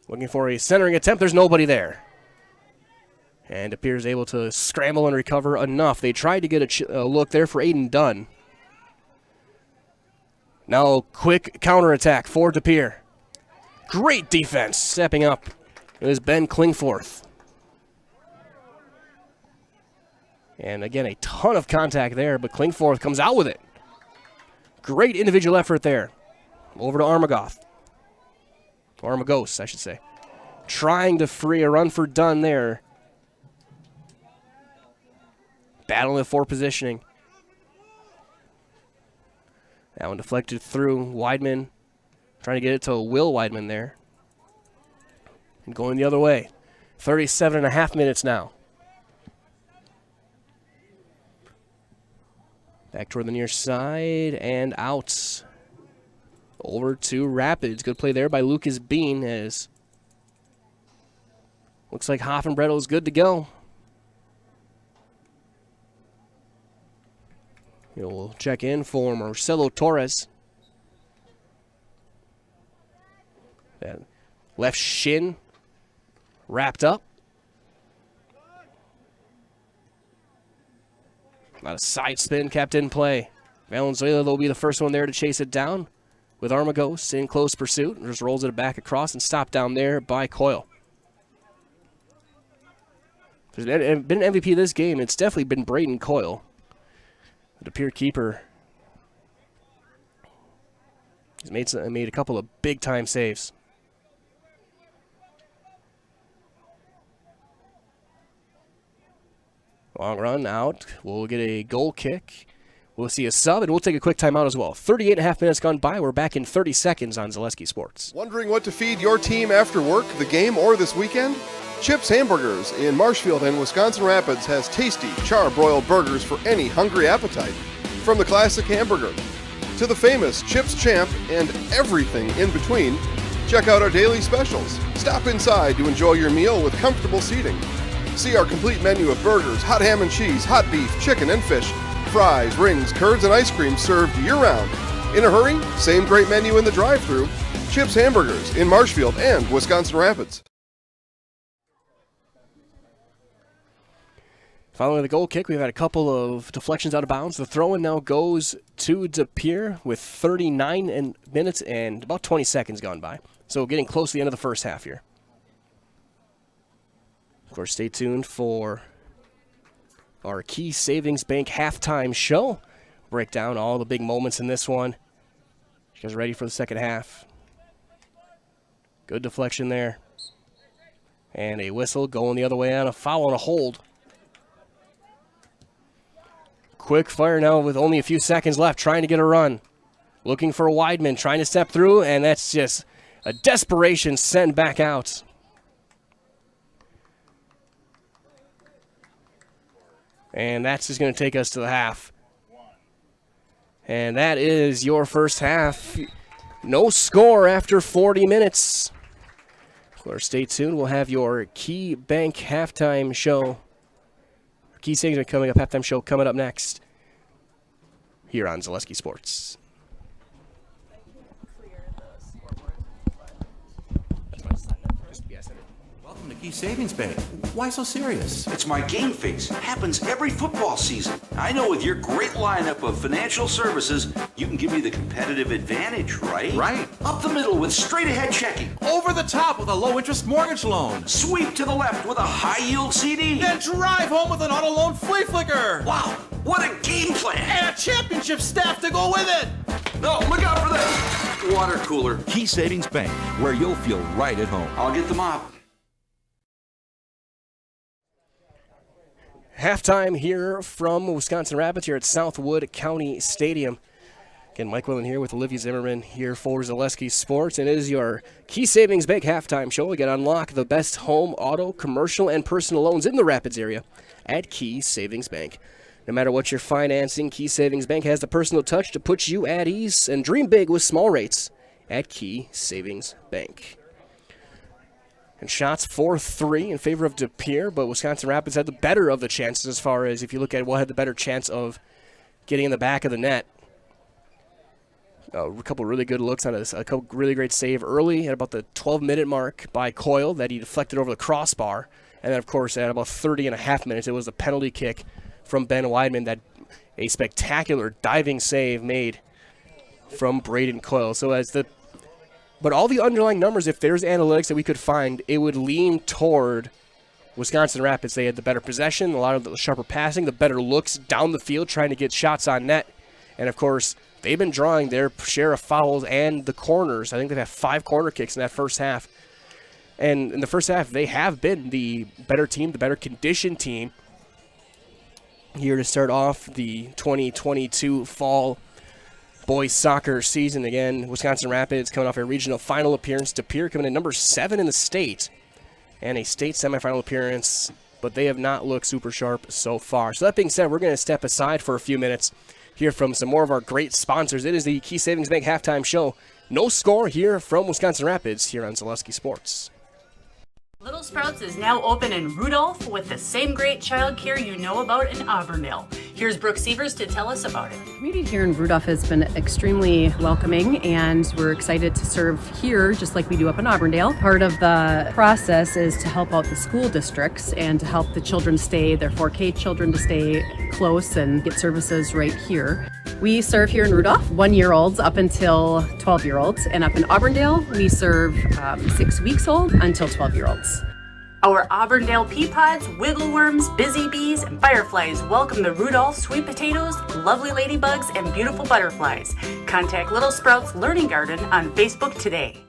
Looking for a centering attempt. There's nobody there. And De Pere is able to scramble and recover enough. They tried to get a look there for Aiden Dunn. Now quick counterattack for De Pere. Great defense. Stepping up is Ben Klingforth. And again, a ton of contact there, but Klingforth comes out with it. Great individual effort there. Over to Armagost, I should say. Trying to free a run for Dunn there. Battling for positioning. That one deflected through. Weidman trying to get it to Will Weidman there. And going the other way. 37.5 minutes now. Back toward the near side and out. Over to Rapids. Good play there by Lucas Bean as looks like Hoffenbradle is good to go. We'll check in for Marcelo Torres. That left shin wrapped up. Not a side spin kept in play. Valenzuela will be the first one there to chase it down with Armagost in close pursuit. And just rolls it back across and stopped down there by Coyle. If there's been an MVP this game, it's definitely been Braden Coyle. The De Pere keeper. He's made a couple of big-time saves. Long run out. We'll get a goal kick. We'll see a sub, and we'll take a quick timeout as well. 38.5 minutes gone by. We're back in 30 seconds on Zaleski Sports. Wondering what to feed your team after work, the game, or this weekend? Chips Hamburgers in Marshfield and Wisconsin Rapids has tasty char-broiled burgers for any hungry appetite. From the classic hamburger to the famous Chips Champ and everything in between, check out our daily specials. Stop inside to enjoy your meal with comfortable seating. See our complete menu of burgers, hot ham and cheese, hot beef, chicken and fish, fries, rings, curds, and ice cream served year-round. In a hurry? Same great menu in the drive-thru. Chips Hamburgers in Marshfield and Wisconsin Rapids. Following the goal kick, we've had a couple of deflections out of bounds. The throw-in now goes to Pere with 39 minutes and about 20 seconds gone by. So getting close to the end of the first half here. Of course, stay tuned for our Key Savings Bank halftime show. Break down all the big moments in this one. You guys ready for the second half? Good deflection there. And a whistle going the other way on a foul on a hold. Quick fire now with only a few seconds left, trying to get a run. Looking for Weidman, trying to step through, and that's just a desperation send back out. And that's just going to take us to the half. And that is your first half. No score after 40 minutes. Of course, stay tuned. We'll have your Key Bank halftime show. Key Savings coming up, halftime show coming up next here on Zaleski Sports. Welcome to Key Savings Bank. Why so serious? It's my game face. Happens every football season. I know with your great lineup of financial services, you can give me the competitive advantage, right? Right. Up the middle with straight ahead checking. Over the top with a low interest mortgage loan. Sweep to the left with a high yield CD. Then drive home with an auto loan flea flicker. Wow, what a game plan. And a championship staff to go with it. No, look out for this. Water cooler. Key Savings Bank, where you'll feel right at home. I'll get the mop. Halftime here from Wisconsin Rapids here at Southwood County Stadium. Again, Mike Willen here with Olivia Zimmerman here for Zaleski Sports, and it is your Key Savings Bank halftime show. Again, unlock the best home, auto, commercial, and personal loans in the Rapids area at Key Savings Bank. No matter what you're financing, Key Savings Bank has the personal touch to put you at ease, and dream big with small rates at Key Savings Bank. And shots 4-3 in favor of Pere, but Wisconsin Rapids had the better of the chances as far as if you look at what had the better chance of getting in the back of the net. A couple really good looks on a couple really great save early at about the 12-minute mark by Coyle that he deflected over the crossbar. And then, of course, at about 30.5 minutes, it was a penalty kick from Ben Weidman that a spectacular diving save made from Braden Coyle. So but all the underlying numbers, if there's analytics that we could find, it would lean toward Wisconsin Rapids. They had the better possession, a lot of the sharper passing, the better looks down the field, trying to get shots on net. And, of course, they've been drawing their share of fouls and the corners. I think they've had 5 corner kicks in that first half. And in the first half, they have been the better team, the better conditioned team here to start off the 2022 fall boys soccer season. Again, Wisconsin Rapids coming off a regional final appearance. Pere coming in number 7 in the state and a state semifinal appearance, but they have not looked super sharp so far. So that being said, we're going to step aside for a few minutes, hear from some more of our great sponsors. It is the Key Savings Bank halftime show. No score here from Wisconsin Rapids here on Zaleski Sports. Little Sprouts is now open in Rudolph with the same great child care you know about in Auburndale. Here's Brooke Sievers to tell us about it. The community here in Rudolph has been extremely welcoming, and we're excited to serve here just like we do up in Auburndale. Part of the process is to help out the school districts and to help the children stay, their 4K children to stay close and get services right here. We serve here in Rudolph 1-year-olds up until 12-year-olds, and up in Auburndale we serve 6 weeks old until 12-year-olds. Our Auburndale pea pods, wiggle worms, busy bees, and fireflies welcome the Rudolph sweet potatoes, lovely ladybugs, and beautiful butterflies. Contact Little Sprouts Learning Garden on Facebook today.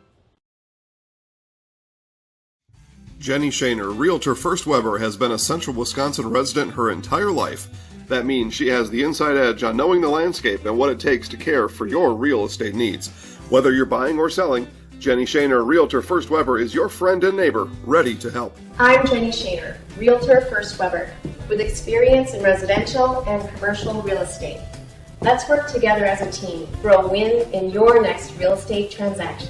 Jenny Shaner, Realtor First Weber, has been a Central Wisconsin resident her entire life. That means she has the inside edge on knowing the landscape and what it takes to care for your real estate needs. Whether you're buying or selling, Jenny Shaner, Realtor First Weber, is your friend and neighbor, ready to help. I'm Jenny Shaner, Realtor First Weber, with experience in residential and commercial real estate. Let's work together as a team for a win in your next real estate transaction.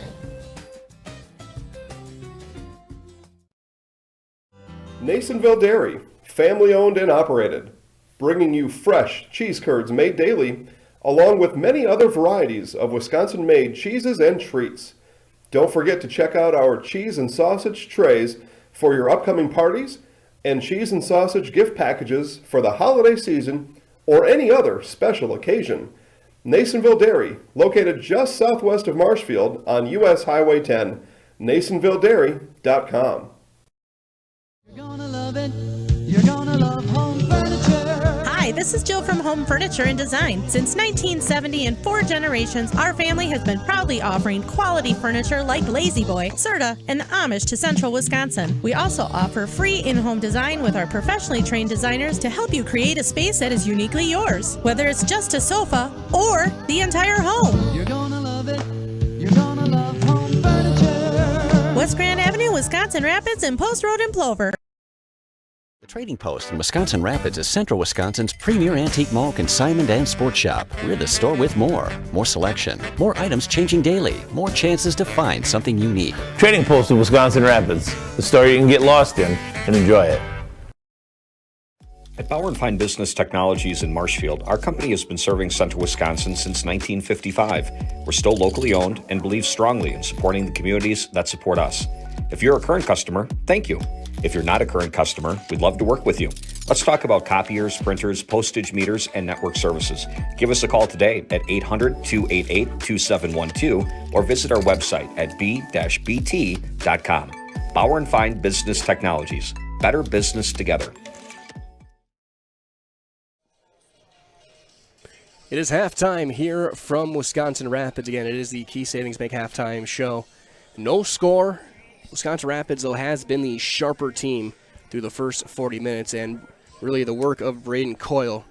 Nasonville Dairy, family owned and operated, bringing you fresh cheese curds made daily, along with many other varieties of Wisconsin-made cheeses and treats. Don't forget to check out our cheese and sausage trays for your upcoming parties, and cheese and sausage gift packages for the holiday season or any other special occasion. Nasonville Dairy, located just southwest of Marshfield on US Highway 10, NasonvilleDairy.com. You're gonna love it. You're gonna love home furniture. Hi, this is Jill from Home Furniture and Design. Since 1970 and 4 generations, our family has been proudly offering quality furniture like Lazy Boy, Serta, and Amish to Central Wisconsin. We also offer free in-home design with our professionally trained designers to help you create a space that is uniquely yours, whether it's just a sofa or the entire home. You're gonna love it. You're gonna love home furniture. West Grand Avenue, Wisconsin Rapids, and Post Road in Plover. The Trading Post in Wisconsin Rapids is Central Wisconsin's premier antique mall, consignment, and sports shop. We're the store with more selection, more items changing daily, more chances to find something unique. Trading Post in Wisconsin Rapids, the store you can get lost in and enjoy it. At Bauer & Fine Business Technologies in Marshfield, our company has been serving Central Wisconsin since 1955. We're still locally owned and believe strongly in supporting the communities that support us. If you're a current customer, thank you. If you're not a current customer, we'd love to work with you. Let's talk about copiers, printers, postage meters, and network services. Give us a call today at 800-288-2712 or visit our website at b-bt.com. Bauer & Fine Business Technologies. Better business together. It is halftime here from Wisconsin Rapids. Again, it is the Key Savings Bank halftime show. No score. Wisconsin Rapids, though, has been the sharper team through the first 40 minutes, and really the work of Braden Coyle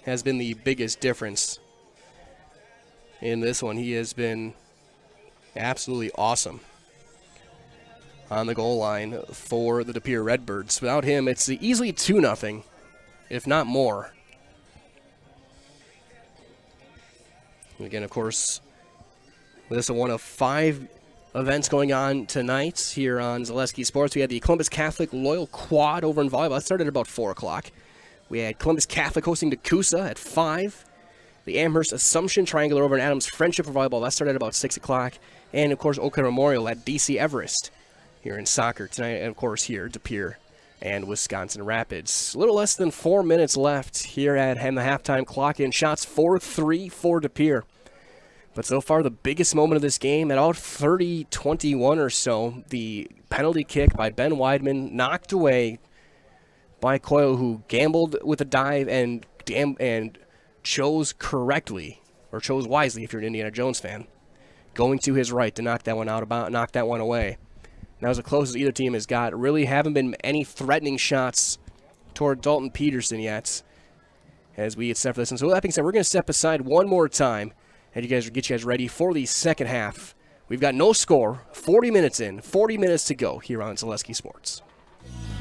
has been the biggest difference in this one. He has been absolutely awesome on the goal line for the De Pere Redbirds. Without him, it's easily 2-0, if not more. And again, of course, this is one of 5 events going on tonight here on Zaleski Sports. We had the Columbus Catholic Loyal Quad over in volleyball. That started at about 4 o'clock. We had Columbus Catholic hosting Nakusa at 5. The Amherst Assumption Triangular over in Adams Friendship for volleyball. That started at about 6 o'clock. And, of course, Oakland Memorial at DC Everest here in soccer tonight. And, of course, here, De Pere and Wisconsin Rapids. A little less than 4 minutes left here at the halftime clock. In shots 4-3 for De Pere. But so far, the biggest moment of this game, at about 30-21 or so, the penalty kick by Ben Weidman, knocked away by Coyle, who gambled with a dive and chose correctly, or chose wisely if you're an Indiana Jones fan, going to his right to knock that one knock that one away. That was as close as either team has got. Really haven't been any threatening shots toward Dalton Peterson yet as we get set for this. And so with that being said, we're going to step aside one more time and get you guys ready for the second half. We've got no score, 40 minutes in, 40 minutes to go here on Zaleski Sports.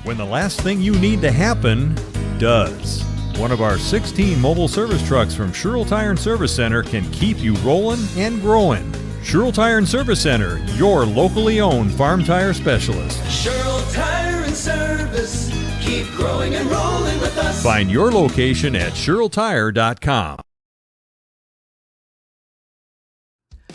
When the last thing you need to happen does. One of our 16 mobile service trucks from Sherrill Tire and Service Center can keep you rolling and growing. Sherrill Tire and Service Center, your locally owned farm tire specialist. Sherrill Tire and Service, keep growing and rolling with us. Find your location at SherrillTire.com.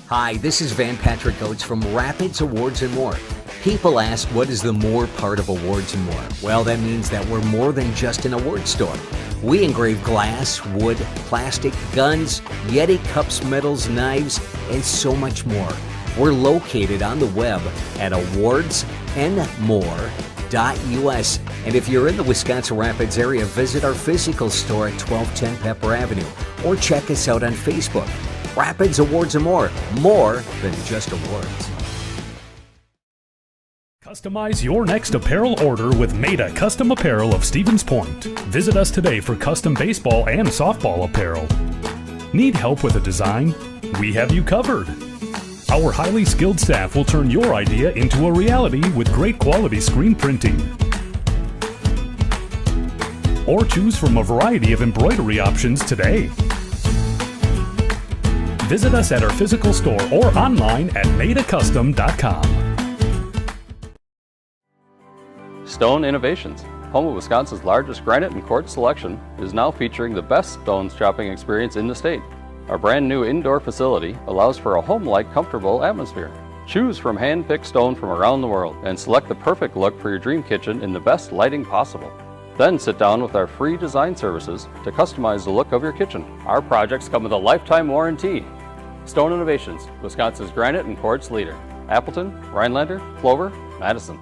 Hi, this is Van Patrick Oates from Rapids Awards and More. People ask, what is the more part of Awards and More? Well, that means that we're more than just an award store. We engrave glass, wood, plastic, guns, Yeti cups, medals, knives, and so much more. We're located on the web at awardsandmore.us. And if you're in the Wisconsin Rapids area, visit our physical store at 1210 Pepper Avenue or check us out on Facebook. Rapids Awards and More than just awards. Customize your next apparel order with Maida Custom Apparel of Stevens Point. Visit us today for custom baseball and softball apparel. Need help with a design? We have you covered. Our highly skilled staff will turn your idea into a reality with great quality screen printing. Or choose from a variety of embroidery options today. Visit us at our physical store or online at maidacustom.com. Stone Innovations, home of Wisconsin's largest granite and quartz selection, is now featuring the best stone shopping experience in the state. Our brand new indoor facility allows for a home-like, comfortable atmosphere. Choose from hand-picked stone from around the world and select the perfect look for your dream kitchen in the best lighting possible. Then sit down with our free design services to customize the look of your kitchen. Our projects come with a lifetime warranty. Stone Innovations, Wisconsin's granite and quartz leader. Appleton, Rhinelander, Clover, Madison.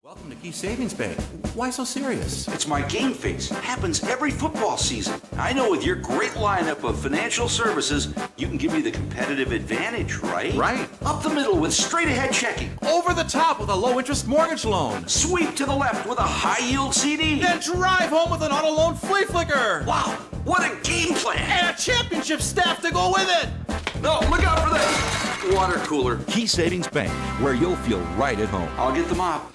Welcome to Key Savings Bank. Why so serious? It's my game face. Happens every football season. I know with your great lineup of financial services, you can give me the competitive advantage, right? Right. Up the middle with straight ahead checking. Over the top with a low interest mortgage loan. Sweep to the left with a high yield CD. Then drive home with an auto loan flea flicker. Wow, what a game plan. And a championship staff to go with it. No, look out for this. Water cooler. Key Savings Bank, where you'll feel right at home. I'll get the mop.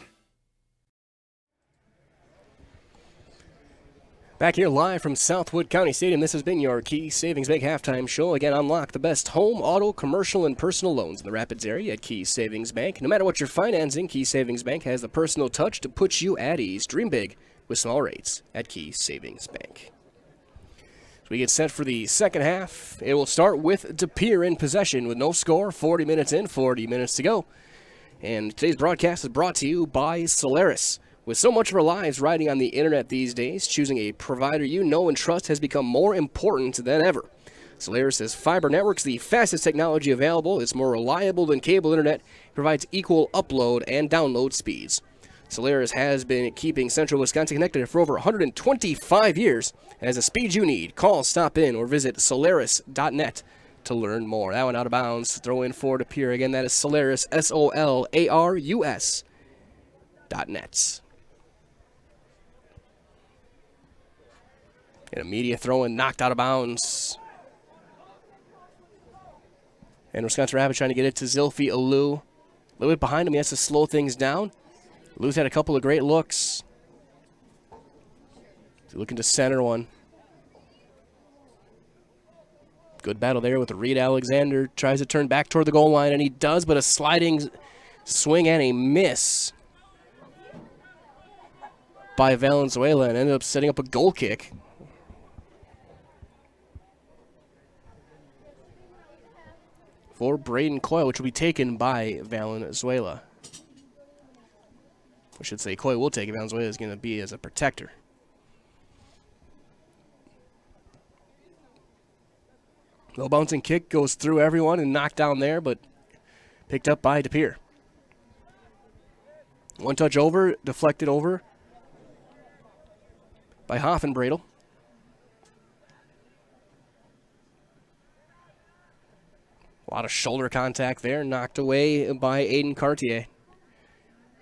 Back here live from Southwood County Stadium, this has been your Key Savings Bank halftime show. Again, unlock the best home, auto, commercial, and personal loans in the Rapids area at Key Savings Bank. No matter what you're financing, Key Savings Bank has the personal touch to put you at ease. Dream big with small rates at Key Savings Bank. So we get set for the second half. It will start with Pere in possession with no score. 40 minutes in, 40 minutes to go. And today's broadcast is brought to you by Solaris. With so much of our lives riding on the internet these days, choosing a provider you know and trust has become more important than ever. Solaris' fiber network's the fastest technology available. It's more reliable than cable internet. It provides equal upload and download speeds. Solaris has been keeping Central Wisconsin connected for over 125 years. And has the speed you need. Call, stop in, or visit solaris.net to learn more. That one out of bounds. Throw in for Pere. Again, that is Solaris, SOLARUS.net. And a media throw-in knocked out of bounds. And Wisconsin Rapids trying to get it to Zilphi Alou. A little bit behind him. He has to slow things down. Alou's had a couple of great looks. He's looking to center one. Good battle there with Reed Alexander. Tries to turn back toward the goal line, and he does, but a sliding swing and a miss by Valenzuela and ended up setting up a goal kick. For Braden Coyle, which will be taken by Valenzuela. I should say Coyle will take it. Valenzuela is going to be as a protector. No bouncing kick goes through everyone and knocked down there, but picked up by Pere. One touch over, deflected over by Hoffenbradle. A lot of shoulder contact there, knocked away by Aiden Cartier.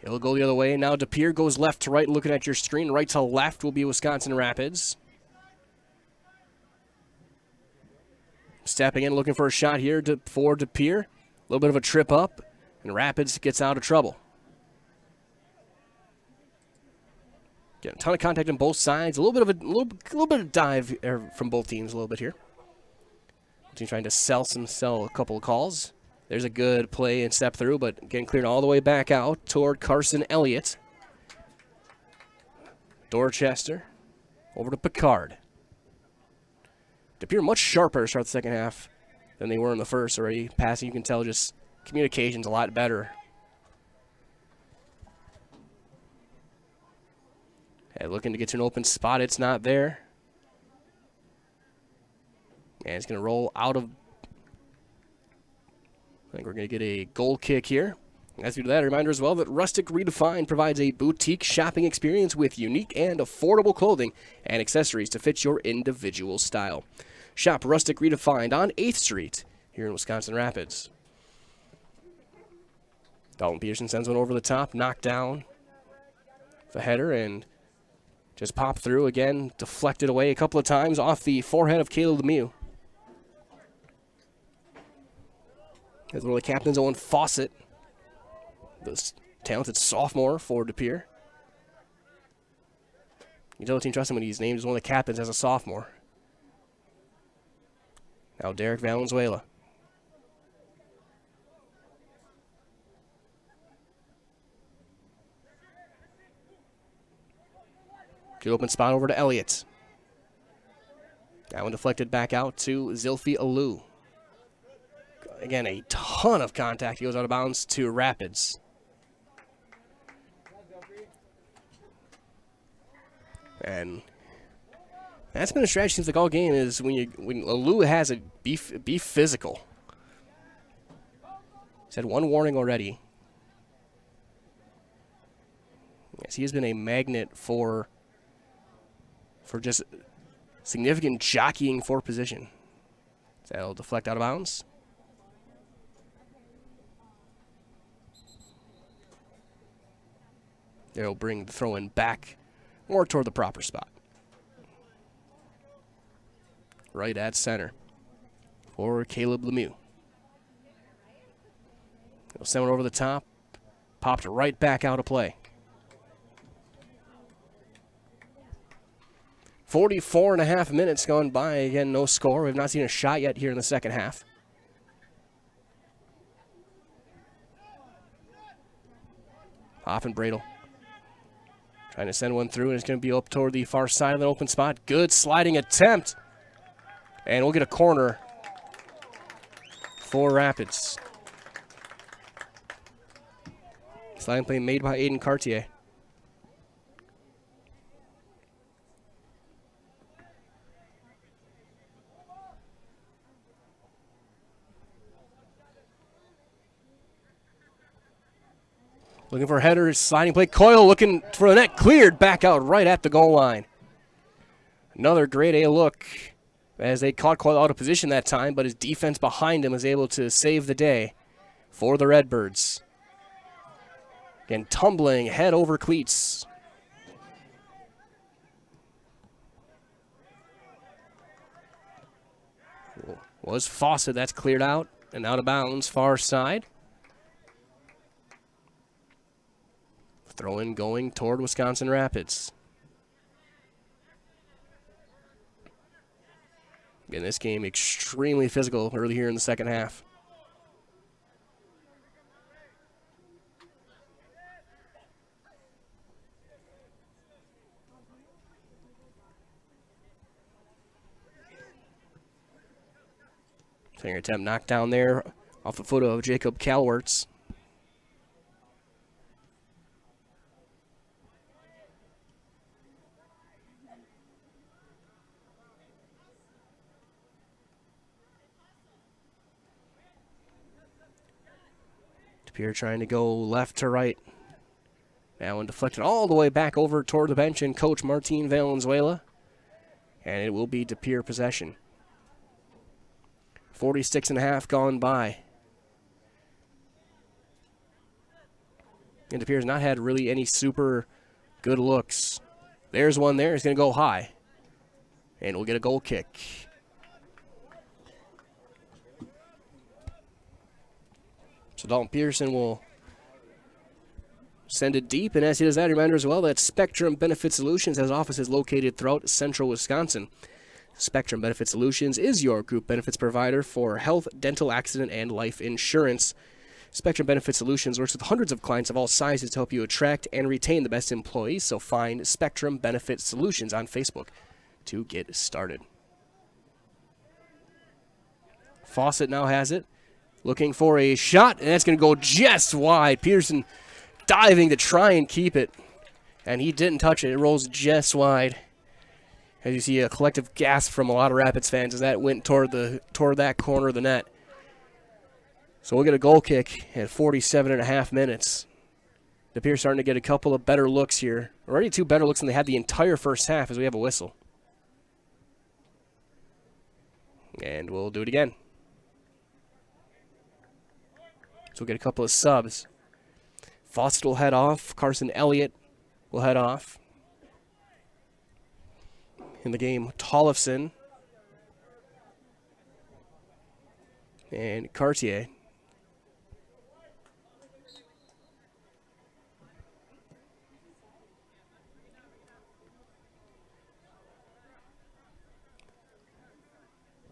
He'll go the other way. Now Pere goes left to right, looking at your screen. Right to left will be Wisconsin Rapids. Stepping in, looking for a shot here for Pere. A little bit of a trip up, and Rapids gets out of trouble. Getting a ton of contact on both sides. A little bit of dive from both teams a little bit here. Team trying to sell a couple of calls. There's a good play and step through, but getting cleared all the way back out toward Carson Elliott. Dorchester over to Picard. Pere much sharper to start the second half than they were in the first already. Passing, you can tell, just communication's a lot better. Looking to get to an open spot. It's not there. And it's going to roll out of... I think we're going to get a goal kick here. As we do that, a reminder as well that Rustic Redefined provides a boutique shopping experience with unique and affordable clothing and accessories to fit your individual style. Shop Rustic Redefined on 8th Street here in Wisconsin Rapids. Dalton Peterson sends one over the top, knocked down the header, and just popped through again, deflected away a couple of times off the forehead of Caleb Lemieux. As one of the captains, Owen Fawcett, this talented sophomore for Pere. You don't team trust him when he's named as one of the captains as a sophomore. Now Derek Valenzuela. Good open spot over to Elliott. That one deflected back out to Zilphi Alou. again, a ton of contact. He goes out of bounds to Rapids. And that's been a strategy seems like all game is when Lou has it, be physical. He's had one warning already. Yes, he has been a magnet for just significant jockeying for position. So that'll deflect out of bounds. They'll bring the throw in back more toward the proper spot. Right at center for Caleb Lemieux. He'll send it over the top. Popped right back out of play. 44.5 minutes gone by. Again, no score. We've not seen a shot yet here in the second half. Hoffenbradle trying to send one through, and it's going to be up toward the far side of an open spot. Good sliding attempt. And we'll get a corner for Rapids. Sliding play made by Aiden Cartier. Looking for a header, sliding play. Coyle looking for the net, cleared back out right at the goal line. Another grade A look as they caught Coyle out of position that time, but his defense behind him was able to save the day for the Redbirds. Again, tumbling head over cleats. Was Fawcett, that's cleared out and out of bounds, far side. Throw in going toward Wisconsin Rapids. Again, this game extremely physical early here in the second half. Finger attempt knocked down there off the foot of Jacob Calwertz. Pere trying to go left to right. That one deflected all the way back over toward the bench and coach Martin Valenzuela. And it will be De Pere possession. 46.5 gone by. And De Pere's not had really any super good looks. There's one there. It's going to go high. And we'll get a goal kick. So Dalton Peterson will send it deep, and as he does that, a reminder as well that Spectrum Benefit Solutions has offices located throughout central Wisconsin. Spectrum Benefit Solutions is your group benefits provider for health, dental, accident, and life insurance. Spectrum Benefit Solutions works with hundreds of clients of all sizes to help you attract and retain the best employees, so find Spectrum Benefit Solutions on Facebook to get started. Fawcett now has it. Looking for a shot, and that's going to go just wide. Peterson diving to try and keep it, and he didn't touch it. It rolls just wide. As you see a collective gasp from a lot of Rapids fans as that went toward that corner of the net. So we'll get a goal kick at 47.5 minutes. De Pere starting to get a couple of better looks here. Already 2 better looks than they had the entire first half as we have a whistle. And we'll do it again. So we'll get a couple of subs. Fawcett will head off. Carson Elliott will head off. In the game, Tollefson and Cartier.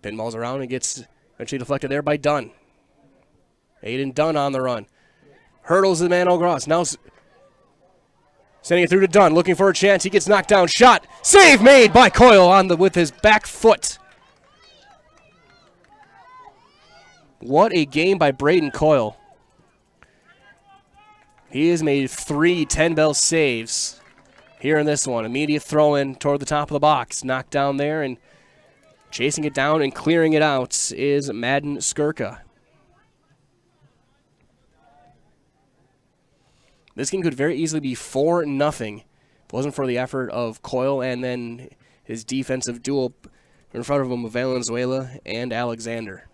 Pinballs around and gets eventually deflected there by Dunn. Aiden Dunn on the run. Hurdles the man across. Now sending it through to Dunn, looking for a chance. He gets knocked down. Shot. Save made by Coyle with his back foot. What a game by Braden Coyle. He has made 3 10-bell saves here in this one. Immediate throw in toward the top of the box. Knocked down there, and chasing it down and clearing it out is Madden Skirka. This game could very easily be 4-0 if it wasn't for the effort of Coyle and then his defensive duo in front of him of Valenzuela and Alexander.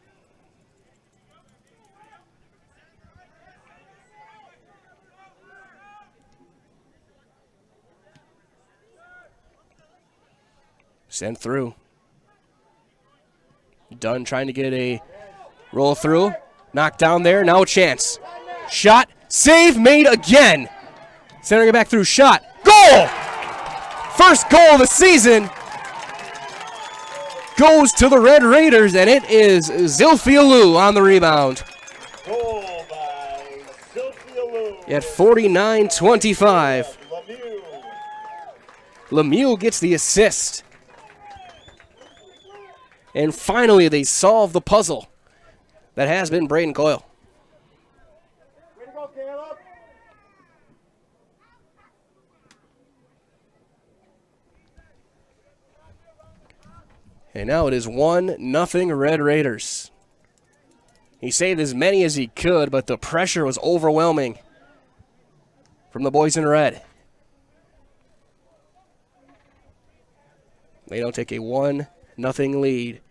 Sent through. Dunn trying to get a roll through. Knocked down there. Now a chance. Shot. Save made again. Centering it back through. Shot. Goal! First goal of the season goes to the Red Raiders, and it is Zilphia Liu on the rebound. Goal by Zilphia Liu. At 49-25. Lemieux gets the assist. And finally, they solve the puzzle that has been Braden Coyle. Way to go, Caleb. And now it is 1-0 Red Raiders. He saved as many as he could, but the pressure was overwhelming from the boys in red. They don't take a 1-0 lead.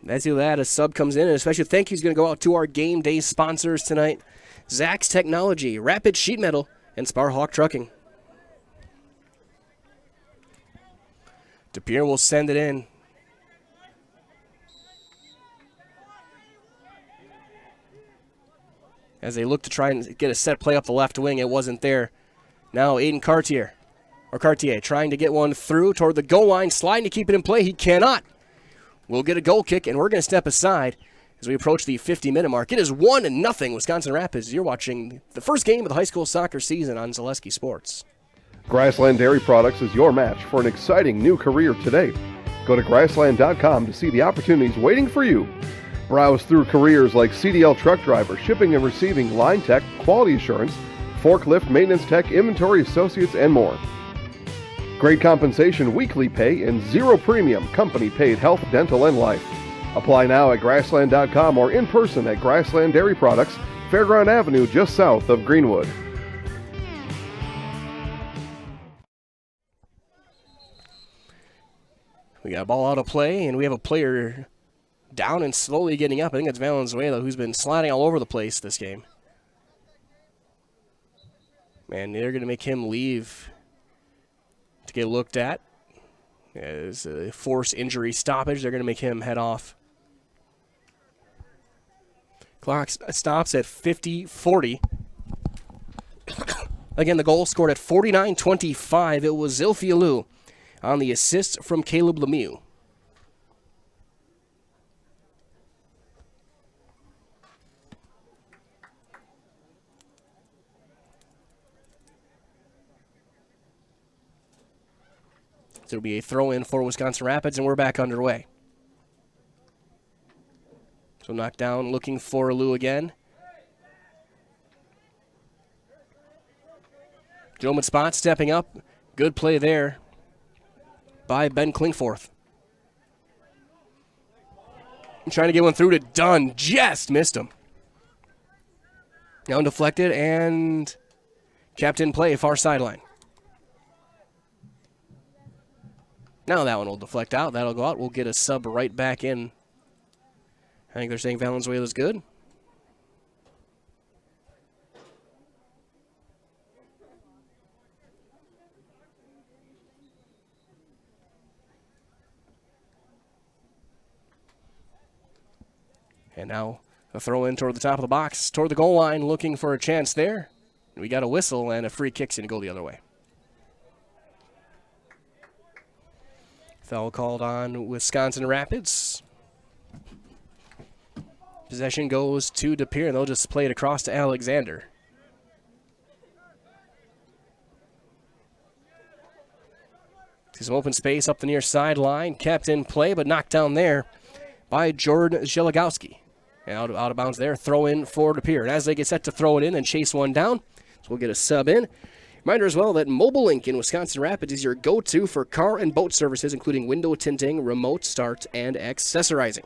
That's either that, a sub comes in, and a special thank you is going to go out to our game day sponsors tonight, Zach's Technology, Rapid Sheet Metal, and Sparhawk Trucking. Pere will send it in. As they look to try and get a set play up the left wing, it wasn't there. Now Aiden Cartier trying to get one through toward the goal line, sliding to keep it in play. He cannot. We'll get a goal kick, and we're going to step aside as we approach the 50-minute mark. It is 1-0 Wisconsin Rapids. You're watching the first game of the high school soccer season on Zaleski Sports. Grassland Dairy Products is your match for an exciting new career today. Go to grassland.com to see the opportunities waiting for you. Browse through careers like CDL truck driver, shipping and receiving, line tech, quality assurance, forklift, maintenance tech, inventory associates, and more. Great compensation, weekly pay, and zero premium, company-paid health, dental, and life. Apply now at grassland.com or in person at Grassland Dairy Products, Fairground Avenue, just south of Greenwood. We got a ball out of play, and we have a player down and slowly getting up. I think it's Valenzuela, who's been sliding all over the place this game. Man, they're going to make him leave to get looked at. As a force injury stoppage, they're going to make him head off. Clock stops at 50-40. Again, the goal scored at 49-25. It was Zilphia Liu on the assist from Caleb Lemieux. So it'll be a throw-in for Wisconsin Rapids, and we're back underway. So knocked down, looking for Liu again. Gentleman spot stepping up. Good play there by Ben Klingforth. Trying to get one through to Dunn. Just missed him. Down deflected and kept in play, far sideline. Now that one will deflect out. That'll go out. We'll get a sub right back in. I think they're saying Valenzuela's good. And now a throw in toward the top of the box, toward the goal line, looking for a chance there. We got a whistle and a free kick's going to go the other way. Foul called on Wisconsin Rapids. Possession goes to Pere, and they'll just play it across to Alexander. See some open space up the near sideline. Kept in play, but knocked down there by Jordan Zieligowski. And out of bounds there, throw in for Pere. And as they get set to throw it in and chase one down, so we'll get a sub in. Reminder as well that Mobile Link in Wisconsin Rapids is your go-to for car and boat services, including window tinting, remote start, and accessorizing.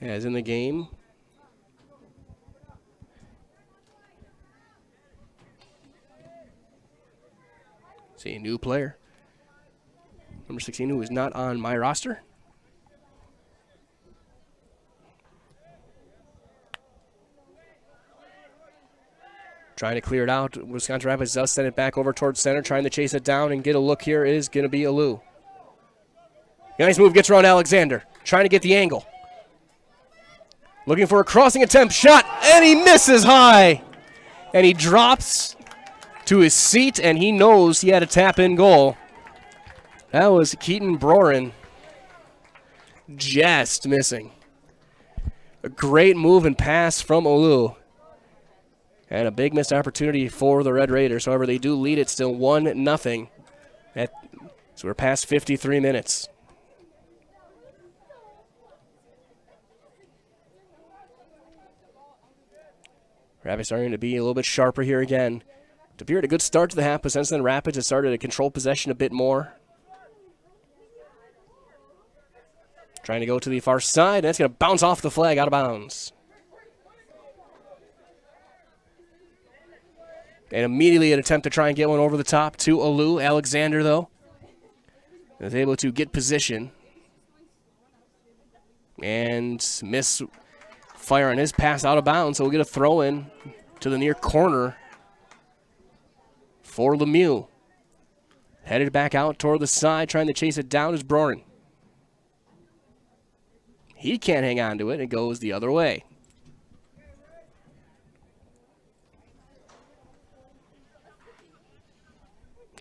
As in the game, see a new player, number 16, who is not on my roster. Trying to clear it out. Wisconsin Rapids does send it back over towards center, trying to chase it down and get a look here is going to be Alou. Nice move, gets around Alexander, trying to get the angle. Looking for a crossing attempt, shot, and he misses high. And he drops to his seat, and he knows he had a tap-in goal. That was Keaton Brorin just missing. A great move and pass from Alou. And a big missed opportunity for the Red Raiders. However, they do lead it still 1-0. So we're past 53 minutes. Rapids starting to be a little bit sharper here again. Pere had a good start to the half, but since then Rapids has started to control possession a bit more. Trying to go to the far side, and that's going to bounce off the flag out of bounds. And immediately an attempt to try and get one over the top to Alou. Alexander, though, is able to get position and miss fire on his pass out of bounds, so we'll get a throw in to the near corner for Lemieux. Headed back out toward the side, trying to chase it down is Brorin. He can't hang on to it, it goes the other way.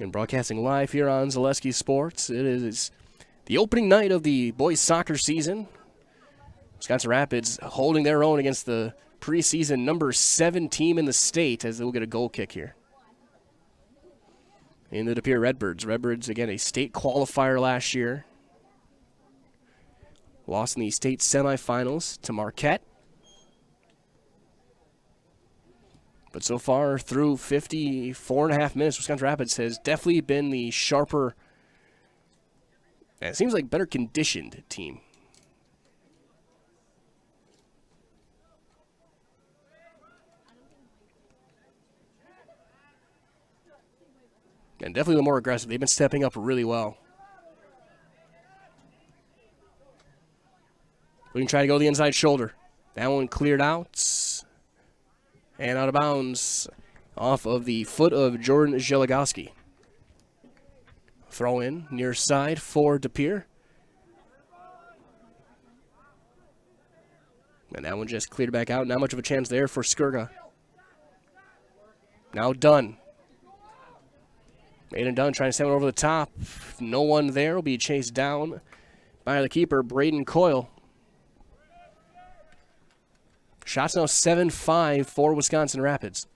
And broadcasting live here on Zaleski Sports. It is the opening night of the boys soccer season. Wisconsin Rapids holding their own against the preseason number 7 team in the state as they'll get a goal kick here. In the Pere Redbirds. Redbirds, again, a state qualifier last year. Lost in the state semifinals to Marquette. But so far, through 54.5 minutes, Wisconsin Rapids has definitely been the sharper, and it seems like better conditioned team. And definitely the more aggressive. They've been stepping up really well. We can try to go the inside shoulder. That one cleared out. And out of bounds off of the foot of Jordan Zieligowski. Throw in near side for Pere. And that one just cleared back out. Not much of a chance there for Skurga. Now Dunn. Aiden Dunn trying to send it over the top. No one there. Will be chased down by the keeper, Braden Coyle. Shots now 7-5 for Wisconsin Rapids.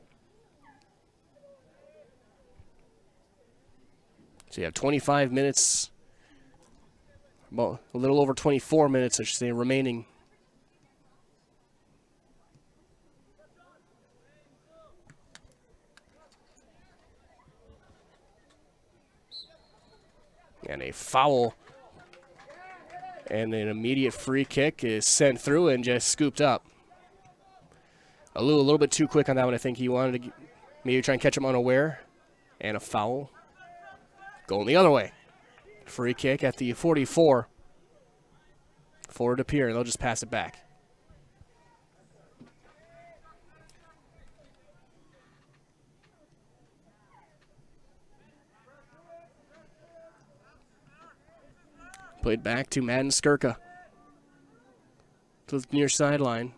So you have 25 minutes, well, a little over 24 minutes, I should say, remaining. And a foul. And an immediate free kick is sent through and just scooped up. Alou a little bit too quick on that one. I think he wanted to maybe try and catch him unaware. And a foul. Going the other way. Free kick at the 44. Forward to Pere, and they'll just pass it back. Played back to Madden Skirka. To the near sideline.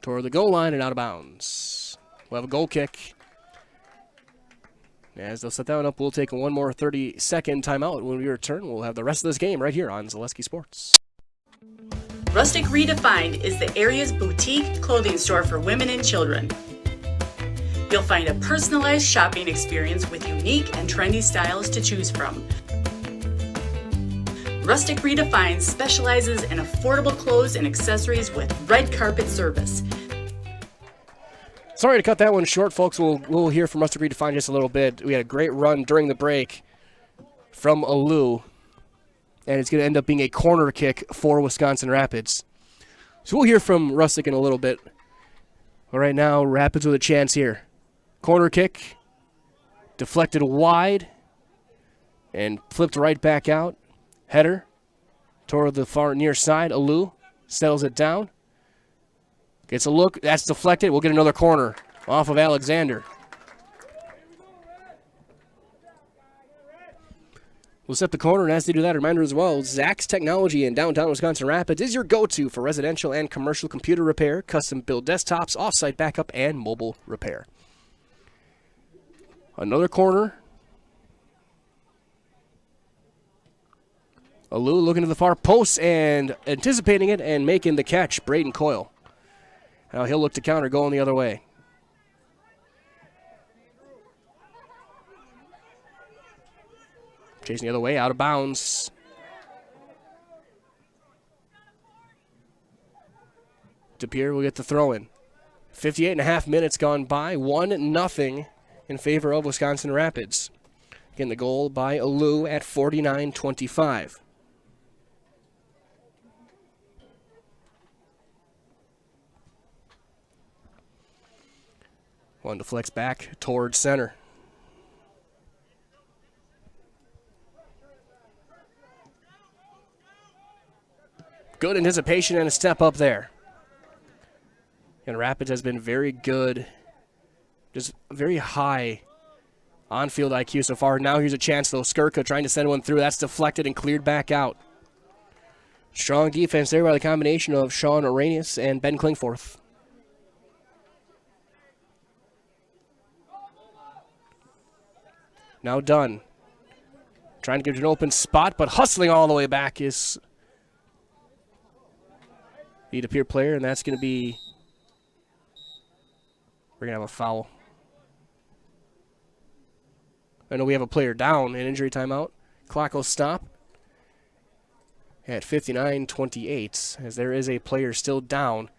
Toward the goal line and out of bounds. We'll have a goal kick. As they'll set that one up, we'll take one more 30-second timeout. When we return, we'll have the rest of this game right here on Zaleski Sports. Rustic Redefined is the area's boutique clothing store for women and children. You'll find a personalized shopping experience with unique and trendy styles to choose from. Rustic Redefined specializes in affordable clothes and accessories with red carpet service. Sorry to cut that one short, folks. We'll hear from Rustic Redefined in just a little bit. We had a great run during the break from Alu, and it's going to end up being a corner kick for Wisconsin Rapids. So we'll hear from Rustic in a little bit. But right now, Rapids with a chance here. Corner kick, deflected wide, and flipped right back out. Header toward the far near side. Alu settles it down. Gets a look. That's deflected. We'll get another corner off of Alexander. We'll set the corner, and as they do that, a reminder as well, Zach's Technology in downtown Wisconsin Rapids is your go-to for residential and commercial computer repair, custom-built desktops, off-site backup, and mobile repair. Another corner. Alu looking to the far post and anticipating it and making the catch, Braden Coyle. Now he'll look to counter, going the other way. Chasing the other way, out of bounds. Pere will get the throw in. 58.5 minutes gone by, 1-0 in favor of Wisconsin Rapids. Again, the goal by Alu at 49-25. One deflects back towards center. Good anticipation and a step up there. And Rapids has been very good, just very high on-field IQ so far. Now here's a chance, though. Skirka trying to send one through. That's deflected and cleared back out. Strong defense there by the combination of Sean Arrhenius and Ben Klingforth. Now Dunn. Trying to get an open spot, but hustling all the way back is the Pere player, and that's going to be, we're going to have a foul. I know we have a player down, an injury timeout. Clock will stop at 59-28, as there is a player still down,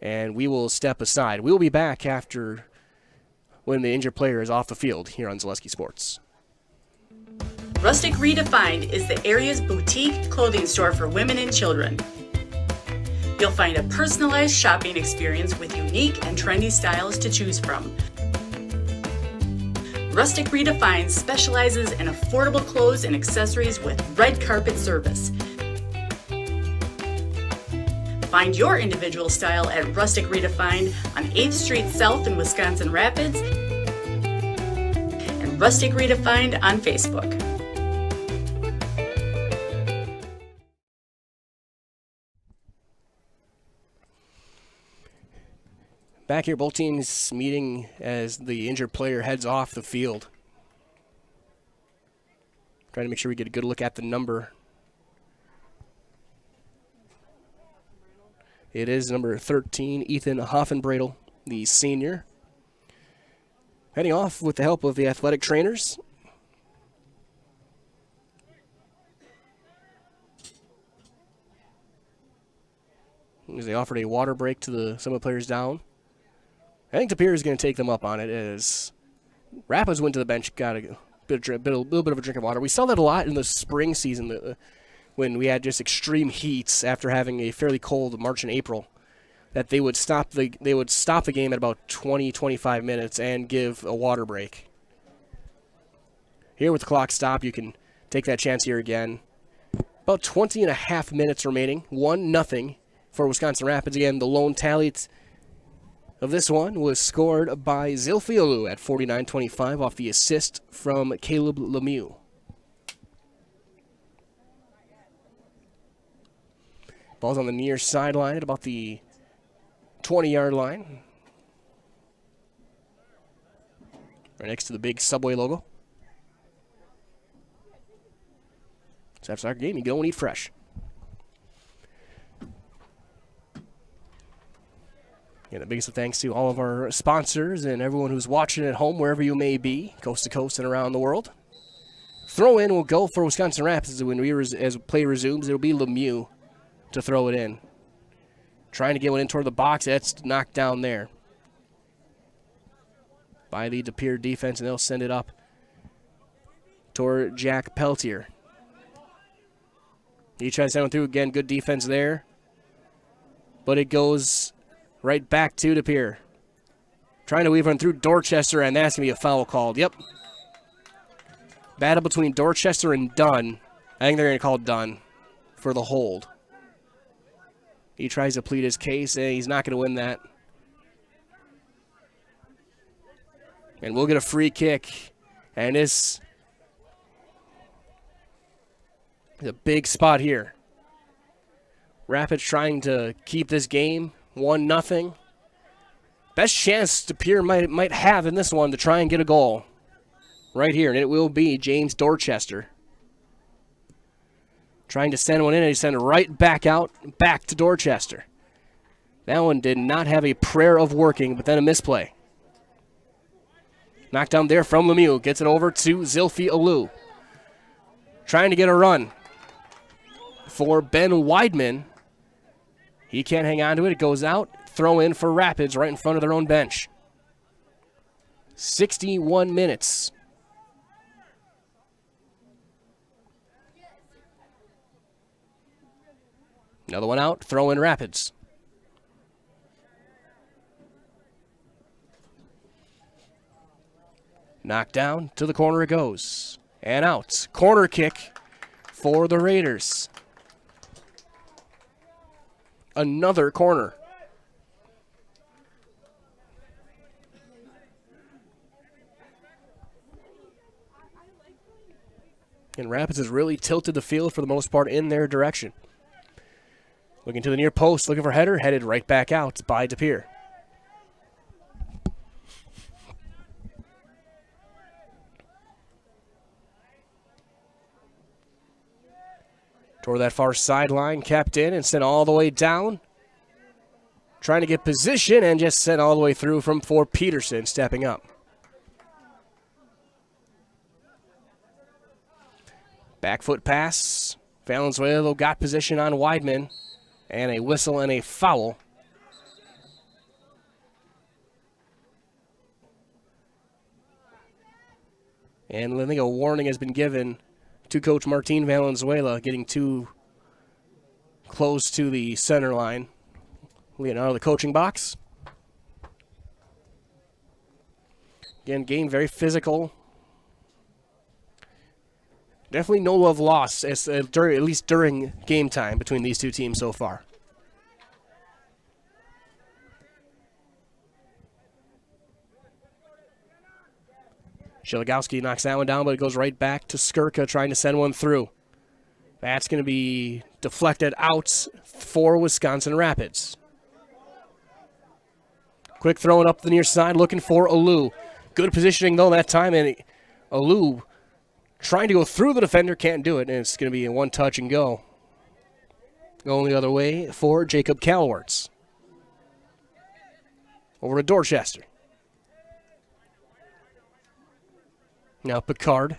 and we will step aside. We'll be back after when the injured player is off the field here on Zaleski Sports. Rustic Redefined is the area's boutique clothing store for women and children. You'll find a personalized shopping experience with unique and trendy styles to choose from. Rustic Redefined specializes in affordable clothes and accessories with red carpet service. Find your individual style at Rustic Redefined on 8th Street South in Wisconsin Rapids and Rustic Redefined on Facebook. Back here, both teams meeting as the injured player heads off the field. Trying to make sure we get a good look at the number. It is number 13, Ethan Hoffenbradle, the senior. Heading off with the help of the athletic trainers. As they offered a water break to some of the players down. I think Pere is going to take them up on it as Rapids went to the bench, got a little bit of a drink of water. We saw that a lot in the spring season when we had just extreme heats after having a fairly cold March and April, that they would stop the game at about 20-25 minutes and give a water break. Here with the clock stopped, you can take that chance here again. About 20.5 minutes remaining, 1-0 for Wisconsin Rapids. Again, the lone tally of this one was scored by Zilfiolu at 49-25 off the assist from Caleb Lemieux. Ball's on the near sideline at about the 20-yard line. Right next to the big Subway logo. So after our game, you go and eat fresh. And a biggest of thanks to all of our sponsors and everyone who's watching at home, wherever you may be, coast to coast and around the world. Throw in will go for Wisconsin Rapids as play resumes. It'll be Lemieux to throw it in. Trying to get one in toward the box. That's knocked down there by the Pere defense, and they'll send it up toward Jack Peltier. He tries to send one through again. Good defense there. But it goes right back to Pere. Trying to weave one through Dorchester, and that's going to be a foul called. Yep. Battle between Dorchester and Dunn. I think they're going to call Dunn for the hold. He tries to plead his case, and he's not going to win that. And we'll get a free kick. And this is a big spot here. Rapids trying to keep this game 1-0. Best chance Pere might have in this one to try and get a goal. Right here, and it will be James Dorchester. Trying to send one in, and he sent it right back out, back to Dorchester. That one did not have a prayer of working, but then a misplay. Knocked down there from Lemieux. Gets it over to Zilfi Alou. Trying to get a run for Ben Weidman. He can't hang on to it. It goes out. Throw in for Rapids right in front of their own bench. 61 minutes. Another one out. Throw in Rapids. Knocked down. To the corner it goes. And out. Corner kick for the Raiders. Another corner. And Rapids has really tilted the field for the most part in their direction. Looking to the near post, looking for header, headed right back out by Pere. Toward that far sideline, kept in and sent all the way down. Trying to get position and just sent all the way through for Peterson stepping up. Back foot pass. Valenzuela got position on Weidman. And a whistle and a foul. And I think a warning has been given to Coach Martin Valenzuela, getting too close to the center line. Leading out of the coaching box. Again, game very physical. Definitely no love lost, at least during game time between these two teams so far. Shiligowski knocks that one down, but it goes right back to Skirka trying to send one through. That's going to be deflected out for Wisconsin Rapids. Quick throwing up the near side, looking for Alou. Good positioning, though, that time, and Alou trying to go through the defender, can't do it, and it's going to be a one touch and go. Going the other way for Jacob Calwarts. Over to Dorchester. Now Picard.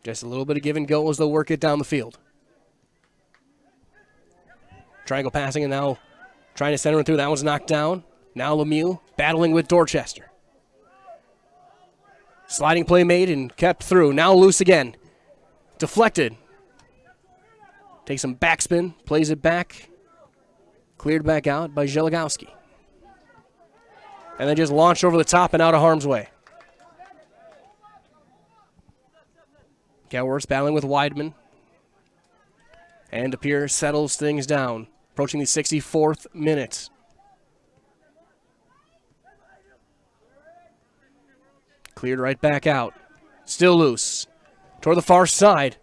Just a little bit of give and go as they'll work it down the field. Triangle passing, and now trying to center it through. That one's knocked down. Now Lemieux battling with Dorchester. Sliding play made and kept through. Now loose again. Deflected. Takes some backspin. Plays it back. Cleared back out by Zeligowski. And then just launched over the top and out of harm's way. Calworth battling with Weidman. And Pere settles things down. Approaching the 64th minute. Cleared right back out. Still loose. Toward the far side.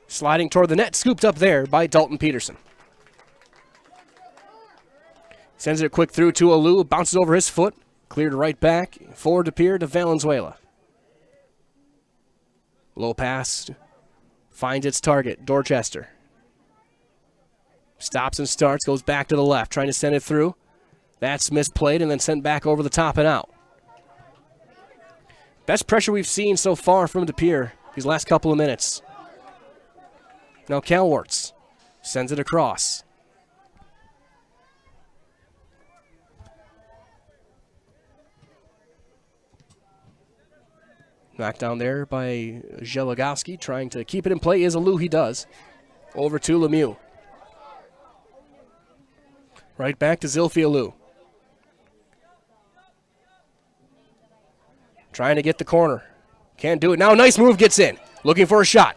Sliding toward the net. Scooped up there by Dalton Peterson. Sends it quick through to Alou. Bounces over his foot. Cleared right back. Forward to Pere to Valenzuela. Low pass. Finds its target. Dorchester. Stops and starts, goes back to the left, trying to send it through. That's misplayed and then sent back over the top and out. Best pressure we've seen so far from Pere these last couple of minutes. Now Calwarts sends it across. Knocked down there by Zhelagowski, trying to keep it in play. Is Alou, he does. Over to Lemieux. Right back to Zilfi Alou. Trying to get the corner. Can't do it now. Nice move, gets in. Looking for a shot.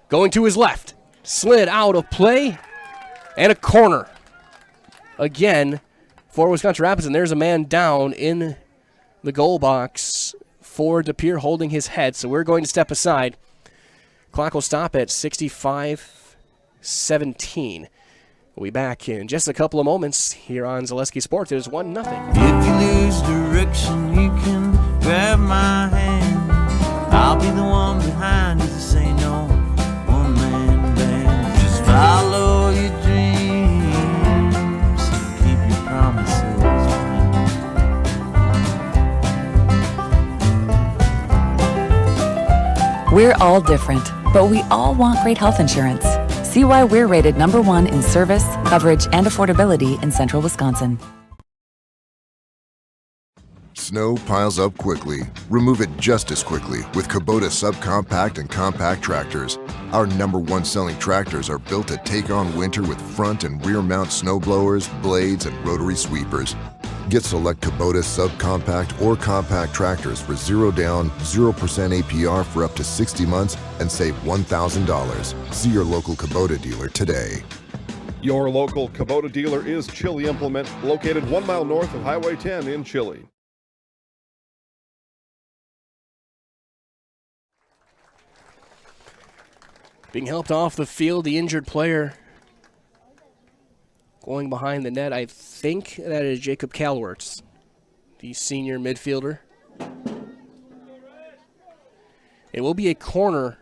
Going to his left. Slid out of play. And a corner. Again for Wisconsin Rapids. And there's a man down in the goal box for Pere holding his head. So we're going to step aside. Clock will stop at 65-17. We'll be back in just a couple of moments here on Zaleski Sports. It is 1-0. If you lose direction, you can grab my hand. I'll be the one behind you to say no. One-man band. Just follow your dreams. Keep your promises. We're all different, but we all want great health insurance. See why we're rated #1 in service, coverage, and affordability in central Wisconsin. Snow piles up quickly. Remove it just as quickly with Kubota subcompact and compact tractors. Our #1 selling tractors are built to take on winter with front and rear mount snow blowers, blades, and rotary sweepers. Get select Kubota subcompact or compact tractors for 0 down, 0% APR for up to 60 months and save $1,000. See your local Kubota dealer today. Your local Kubota dealer is Chili Implement, located 1 mile north of Highway 10 in Chili. Being helped off the field, the injured player going behind the net. I think that is Jacob Calwarts, the senior midfielder. It will be a corner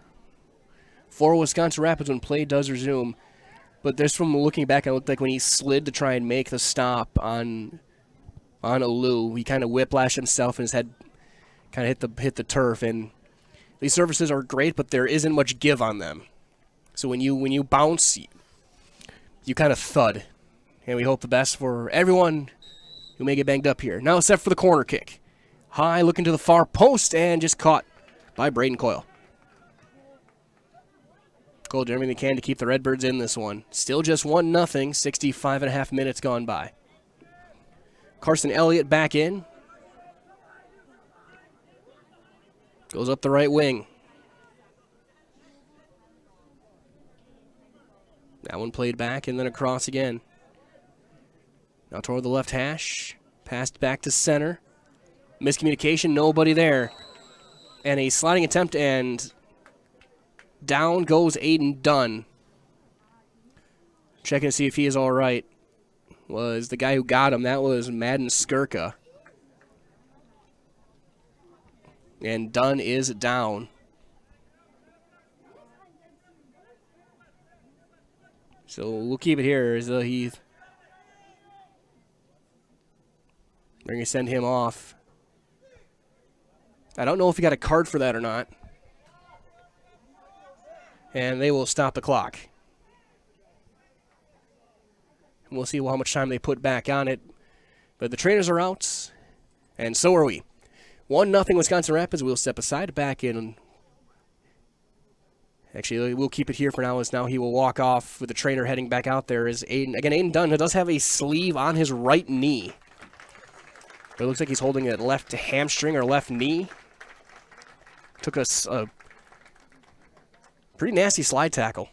for Wisconsin Rapids when play does resume. But just from looking back, it looked like when he slid to try and make the stop on Alou, he kind of whiplashed himself and his head kind of hit the turf. And these surfaces are great, but there isn't much give on them. So when you bounce, you kind of thud. And we hope the best for everyone who may get banged up here. Now set for the corner kick. High, looking to the far post, and just caught by Braden Coyle. Coyle doing everything they can to keep the Redbirds in this one. Still just 1-0, 65.5 minutes gone by. Carson Elliott back in. Goes up the right wing. That one played back and then across again. Now toward the left hash. Passed back to center. Miscommunication, nobody there. And a sliding attempt, and down goes Aiden Dunn. Checking to see if he is all right. Was the guy who got him. That was Madden Skirka. And Dunn is down. So we'll keep it here as though Heath. They're going to send him off. I don't know if he got a card for that or not. And they will stop the clock. And we'll see how much time they put back on it. But the trainers are out, and so are we. 1-0 Wisconsin Rapids. We'll step aside, back in. Actually, we'll keep it here for now, as now he will walk off with the trainer heading back out there. Is Aiden. Again, Aiden Dunn does have a sleeve on his right knee. But it looks like he's holding a left hamstring or left knee. Took us a pretty nasty slide tackle.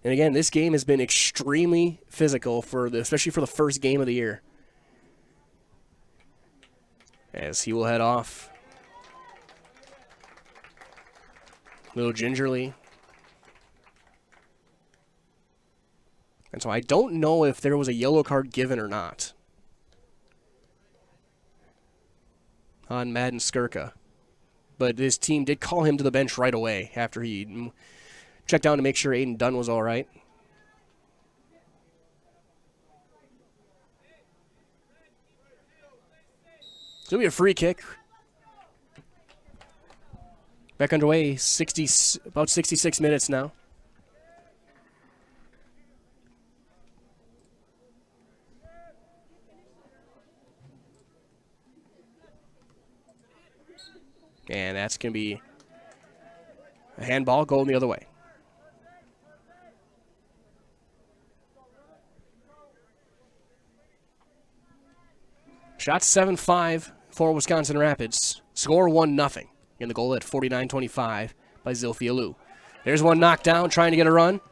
And again, this game has been extremely physical, especially for the first game of the year. As he will head off. A little gingerly. And so I don't know if there was a yellow card given or not on Madden Skirka. But his team did call him to the bench right away after he check down to make sure Aiden Dunn was all right. It's going to be a free kick. Back underway, about 66 minutes now. And that's going to be a handball going the other way. Shot 7-5 for Wisconsin Rapids. Score 1-0. In the goal at 49-25 by Zilphia Liu. There's one knocked down, trying to get a run.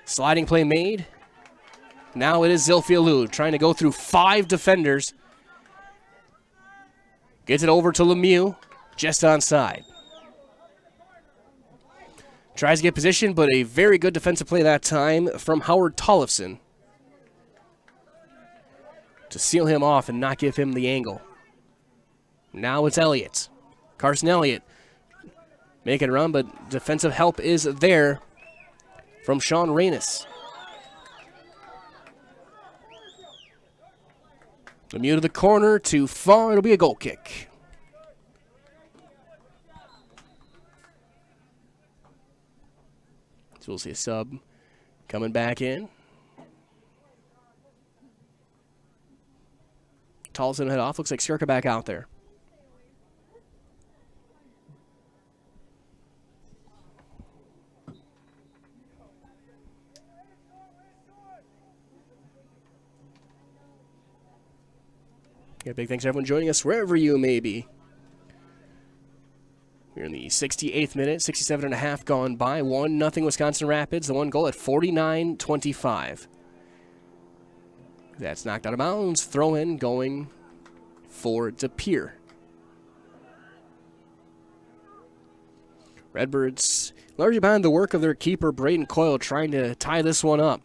Sliding play made. Now it is Zilphia Liu trying to go through 5 defenders. Gets it over to Lemieux, just onside. Tries to get position, but a very good defensive play that time from Howard Tollefson to seal him off and not give him the angle. Now it's Elliott. Carson Elliott making a run, but defensive help is there from Sean Reynes. Lemieux to the corner, too far. It'll be a goal kick. So we'll see a sub coming back in. Tollefson head off. Looks like Skirka back out there. Yeah, big thanks to everyone joining us wherever you may be. We're in the 68th minute, 67 and a half gone by. 1-0 Wisconsin Rapids. The one goal at 49-25. That's knocked out of bounds. Throw in going for Pere. Redbirds largely behind the work of their keeper, Braden Coyle, trying to tie this one up.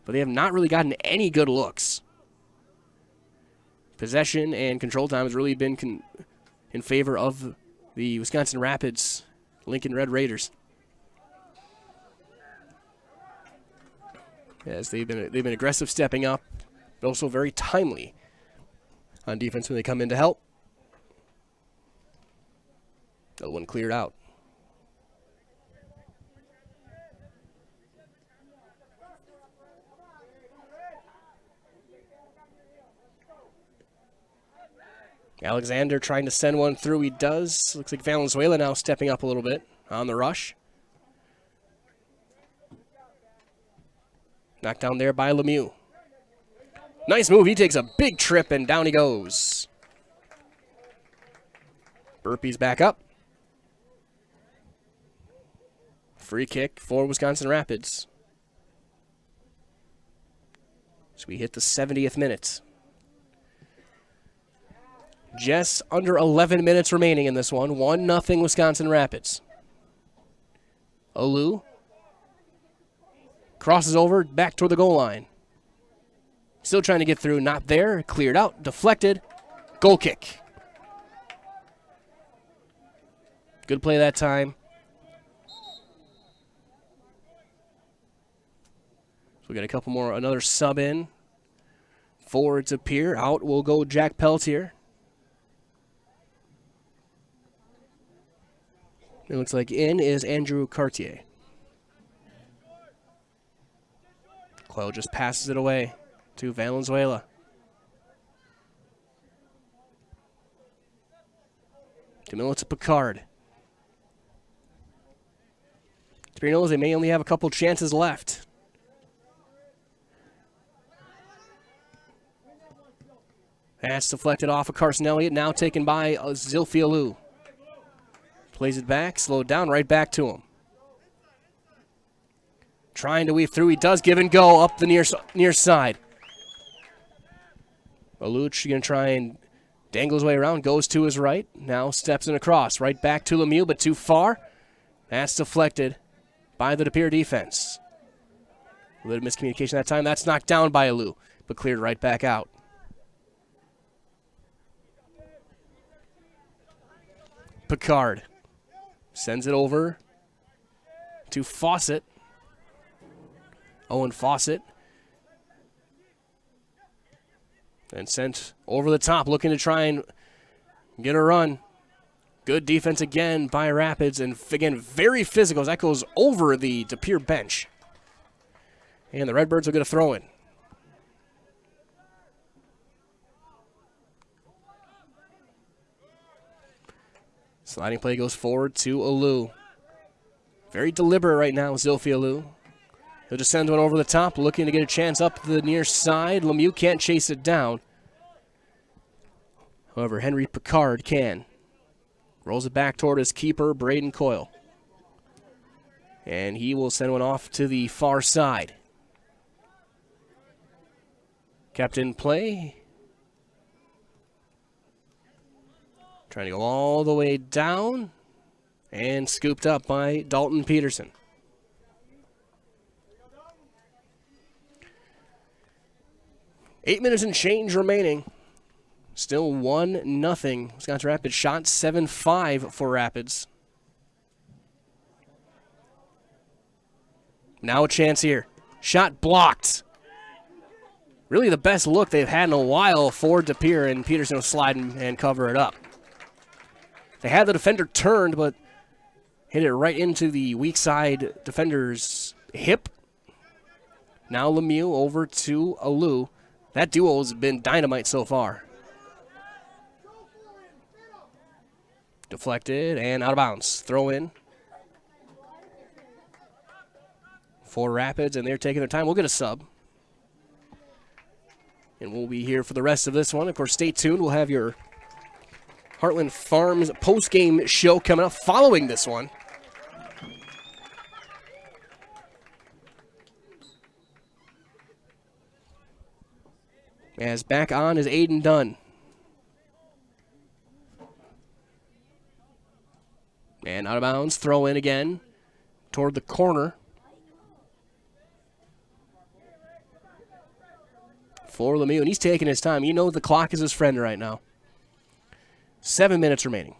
But they have not really gotten any good looks. Possession and control time has really been in favor of the Wisconsin Rapids Lincoln Red Raiders. As they've been aggressive stepping up, but also very timely on defense when they come in to help. That one cleared out. Alexander trying to send one through. He does. Looks like Valenzuela now stepping up a little bit on the rush. Knocked down there by Lemieux. Nice move. He takes a big trip, and down he goes. Burpee's back up. Free kick for Wisconsin Rapids. So we hit the 70th minute. Just under 11 minutes remaining in this one. 1-0 Wisconsin Rapids. Alou crosses over back toward the goal line. Still trying to get through. Not there. Cleared out. Deflected. Goal kick. Good play that time. So we got a couple more. Another sub in. Forward to Pere. Out will go Jack Peltier. It looks like in is Andrew Cartier. Coyle just passes it away to Valenzuela. DeMille to Picard. Pere knows they may only have a couple chances left. That's deflected off of Carson Elliott, now taken by Zilphia Liu. Plays it back, slowed down, right back to him. Trying to weave through. He does give and go up the near side. Aluch going to try and dangle his way around, goes to his right. Now steps in across, right back to Lemieux, but too far. That's deflected by the Pere defense. A little miscommunication that time. That's knocked down by Alou, but cleared right back out. Picard sends it over to Fawcett. Owen Fawcett. And sent over the top, looking to try and get a run. Good defense again by Rapids, and again, very physical. That goes over the De Pere bench. And the Redbirds will get a throw in. Sliding play goes forward to Alou. Very deliberate right now, Zilphi Alou. He'll just send one over the top, looking to get a chance up the near side. Lemieux can't chase it down. However, Henry Picard can. Rolls it back toward his keeper, Braden Coyle. And he will send one off to the far side. Kept in play. Trying to go all the way down. And scooped up by Dalton Peterson. Eight minutes and change remaining. Still 1-0. Wisconsin Rapids shot 7-5 for Rapids. Now a chance here. Shot blocked. Really the best look they've had in a while for De Pere, and Peterson will slide and cover it up. They had the defender turned, but hit it right into the weak side defender's hip. Now Lemieux over to Alou. That duo has been dynamite so far. Deflected and out of bounds. Throw in for Rapids, and they're taking their time. We'll get a sub. And we'll be here for the rest of this one. Of course, stay tuned. We'll have your Heartland Farms post-game show coming up following this one. As back on is Aiden Dunn. And out of bounds, throw in again toward the corner. For Lemieux, and he's taking his time. You know the clock is his friend right now. 7 minutes remaining.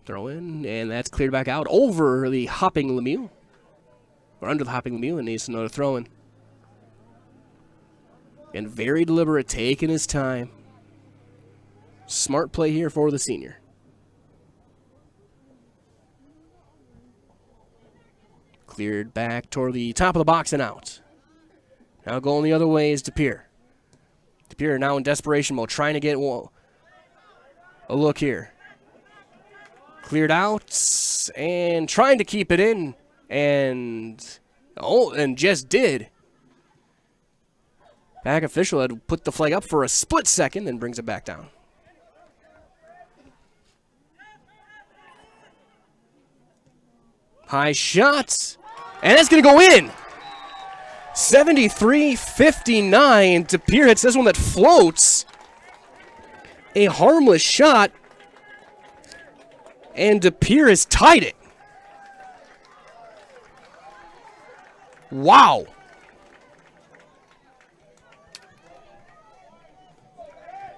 Throw in, and that's cleared back out over the hopping Lemieux. Or under the hopping Lemieux, and needs another throw in. And very deliberate, taking his time. Smart play here for the senior. Cleared back toward the top of the box and out. Now going the other way is De Pere. De Pere now in desperation mode, trying to get a look here. Cleared out and trying to keep it in, and just did. Back official had put the flag up for a split second, then brings it back down. High shot, and it's going to go in. 73-59. De Pere hits this one that floats. A harmless shot, and De Pere has tied it. Wow.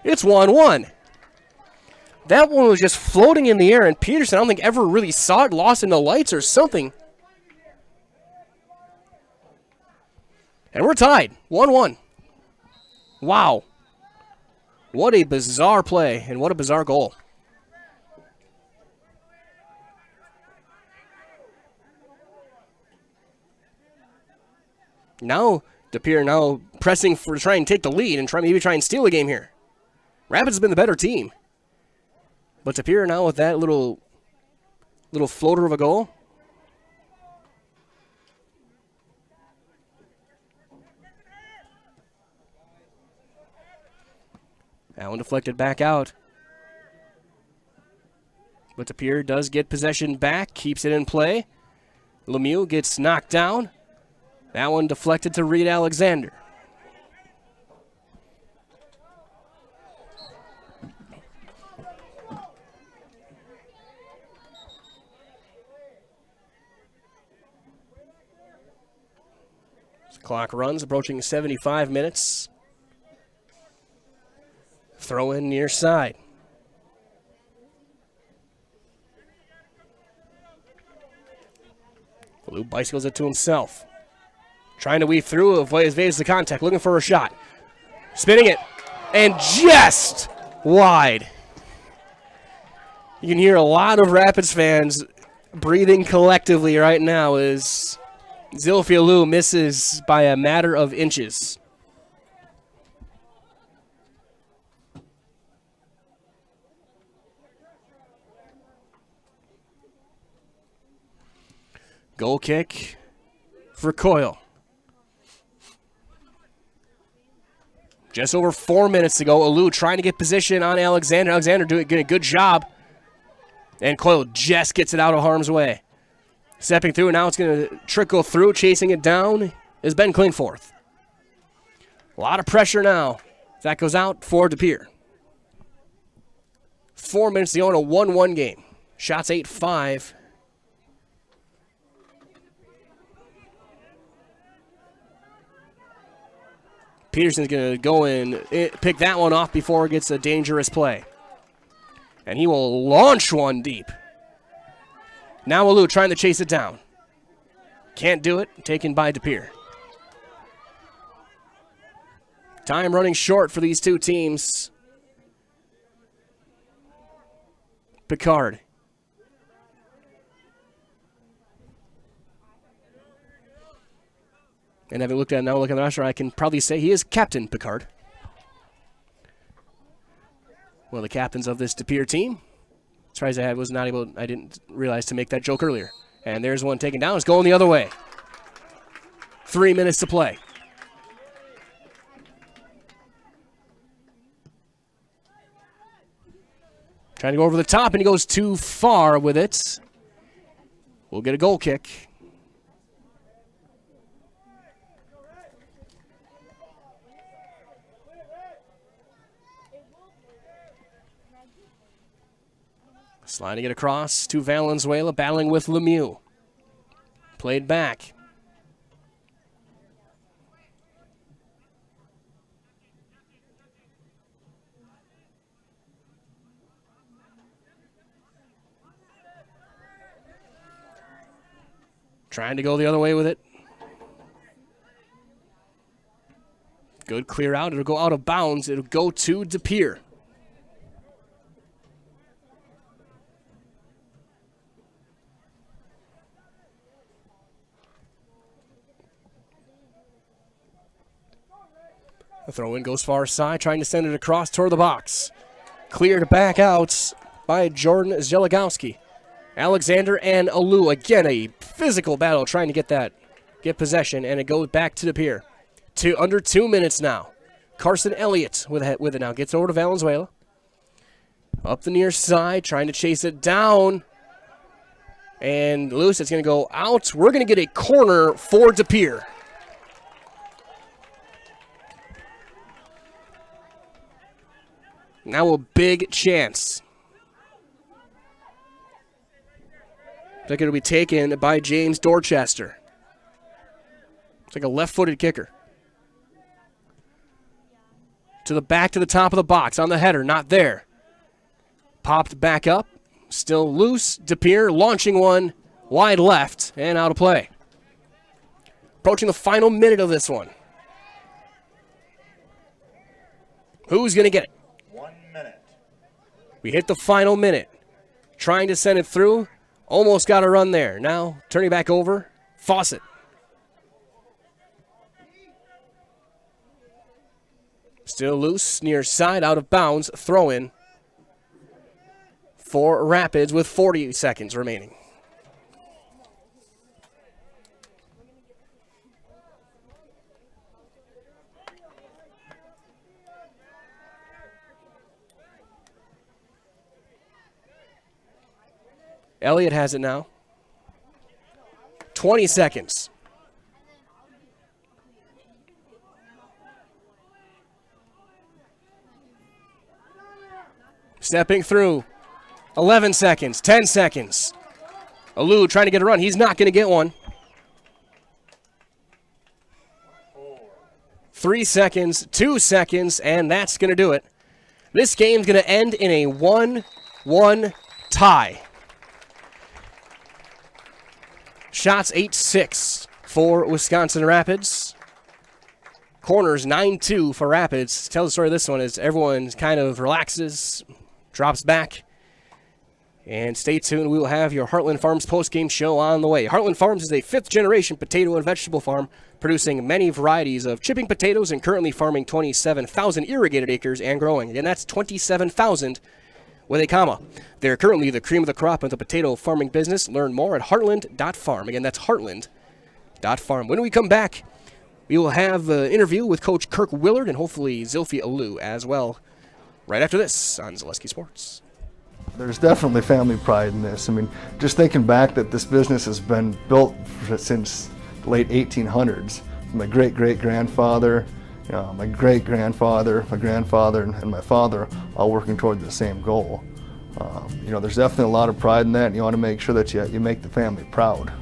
It's 1-1. That one was just floating in the air, and Peterson, I don't think, ever really saw it, lost in the lights or something. And we're tied, 1-1. Wow. What a bizarre play, and what a bizarre goal. Now, De Pere now pressing to try and take the lead and maybe try and steal a game here. Rapids has been the better team. But De Pere now with that little floater of a goal. That one deflected back out. But De Pere does get possession back, keeps it in play. Lemieux gets knocked down. That one deflected to Reed Alexander. Clock runs, approaching 75 minutes. Throw in near side. Lou bicycles it to himself. Trying to weave through, evades the contact, looking for a shot. Spinning it, and just wide. You can hear a lot of Rapids fans breathing collectively right now as Zilphia Lou misses by a matter of inches. Goal kick for Coyle. Just over 4 minutes to go. Alou trying to get position on Alexander. Alexander doing a good job. And Coyle just gets it out of harm's way. Stepping through, and now it's going to trickle through. Chasing it down is Ben Klingforth. A lot of pressure now. That goes out for Pere. 4 minutes to go in a 1-1 game. Shots 8-5. Peterson's going to go and pick that one off before it gets a dangerous play. And he will launch one deep. Now Alou trying to chase it down. Can't do it. Taken by Pere. Time running short for these two teams. Picard. And having looked at the roster, I can probably say he is Captain Picard. One of the captains of this Pere team. Surprised I didn't realize to make that joke earlier. And there's one taken down. It's going the other way. 3 minutes to play. Trying to go over the top, and he goes too far with it. We'll get a goal kick. Sliding it across to Valenzuela, battling with Lemieux. Played back. Trying to go the other way with it. Good clear out. It'll go out of bounds. It'll go to Pere. The throw-in goes far side, trying to send it across toward the box. Cleared back out by Jordan Zeligowski. Alexander and Alou, again a physical battle trying to get possession, and it goes back to Pere. Under 2 minutes now. Carson Elliott with it now. Gets over to Valenzuela. Up the near side, trying to chase it down. And loose, it's going to go out. We're going to get a corner for Pere. Now a big chance. Looks like it'll be taken by James Dorchester. It's like a left-footed kicker. To the back to the top of the box on the header, not there. Popped back up, still loose. Pere launching one wide left and out of play. Approaching the final minute of this one. Who's going to get it? 1 minute. We hit the final minute. Trying to send it through. Almost got a run there. Now turning back over. Fawcett. Still loose. Near side. Out of bounds. Throw in for Rapids with 40 seconds remaining. Elliott has it now. 20 seconds. Stepping through. 11 seconds. 10 seconds. Alou trying to get a run. He's not going to get one. 3 seconds. 2 seconds. And that's going to do it. This game's going to end in a 1-1 tie. Shots 8-6 for Wisconsin Rapids. Corners 9-2 for Rapids. Tell the story of this one is everyone kind of relaxes, drops back. And stay tuned. We will have your Heartland Farms postgame show on the way. Heartland Farms is a 5th-generation potato and vegetable farm producing many varieties of chipping potatoes and currently farming 27,000 irrigated acres and growing. Again, that's 27,000 with a comma. They're currently the cream of the crop in the potato farming business. Learn more at heartland.farm. Again, that's heartland.farm. When we come back, we will have an interview with Coach Kirk Willard and hopefully Zilphi Alou as well. Right after this on Zaleski Sports. There's definitely family pride in this. I mean, just thinking back that this business has been built since the late 1800s. My great-great-grandfather, my great-grandfather, my grandfather, and my father all working toward the same goal. There's definitely a lot of pride in that, and you want to make sure that you make the family proud.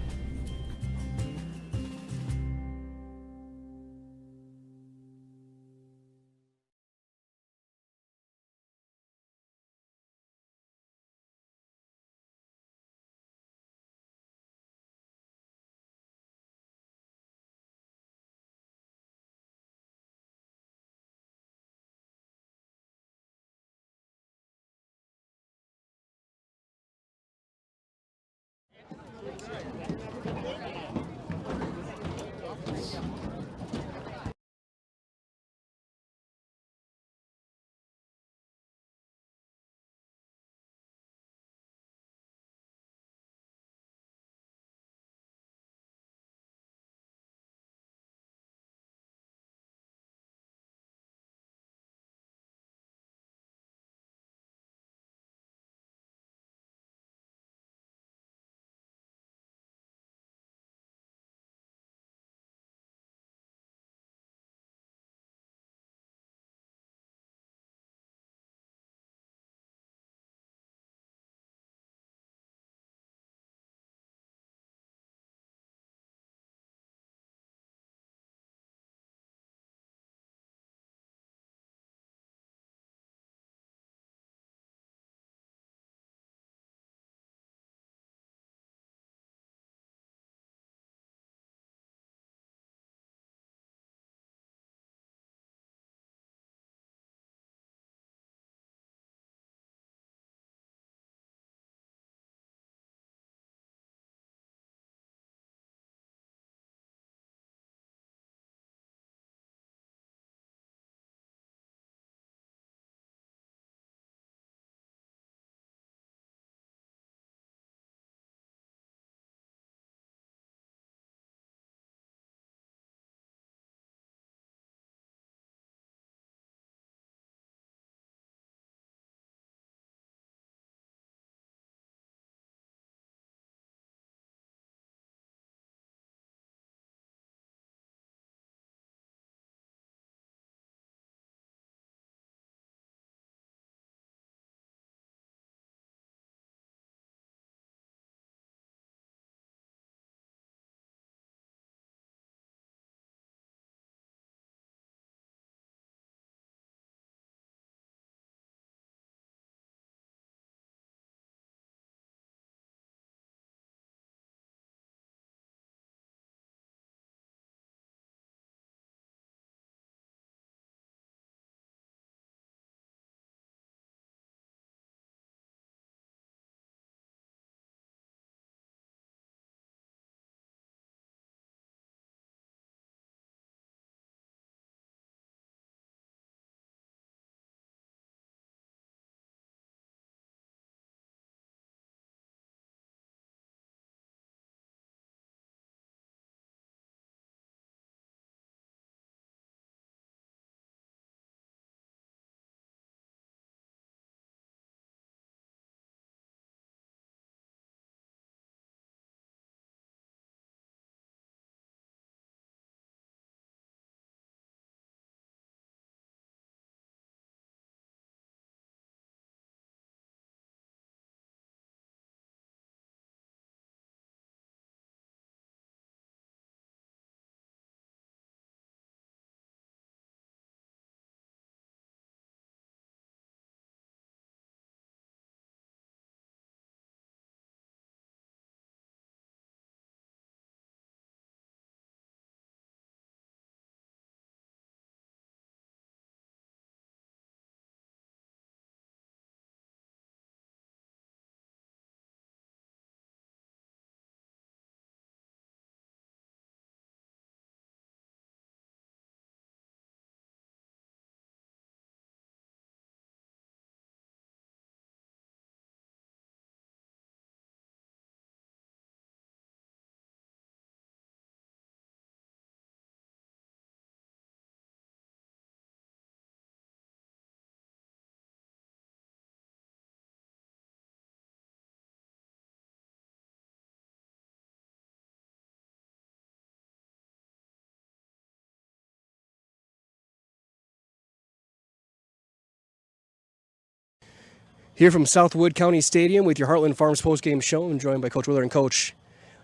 Here from Southwood County Stadium with your Heartland Farms postgame show, and joined by Coach Willer. And Coach,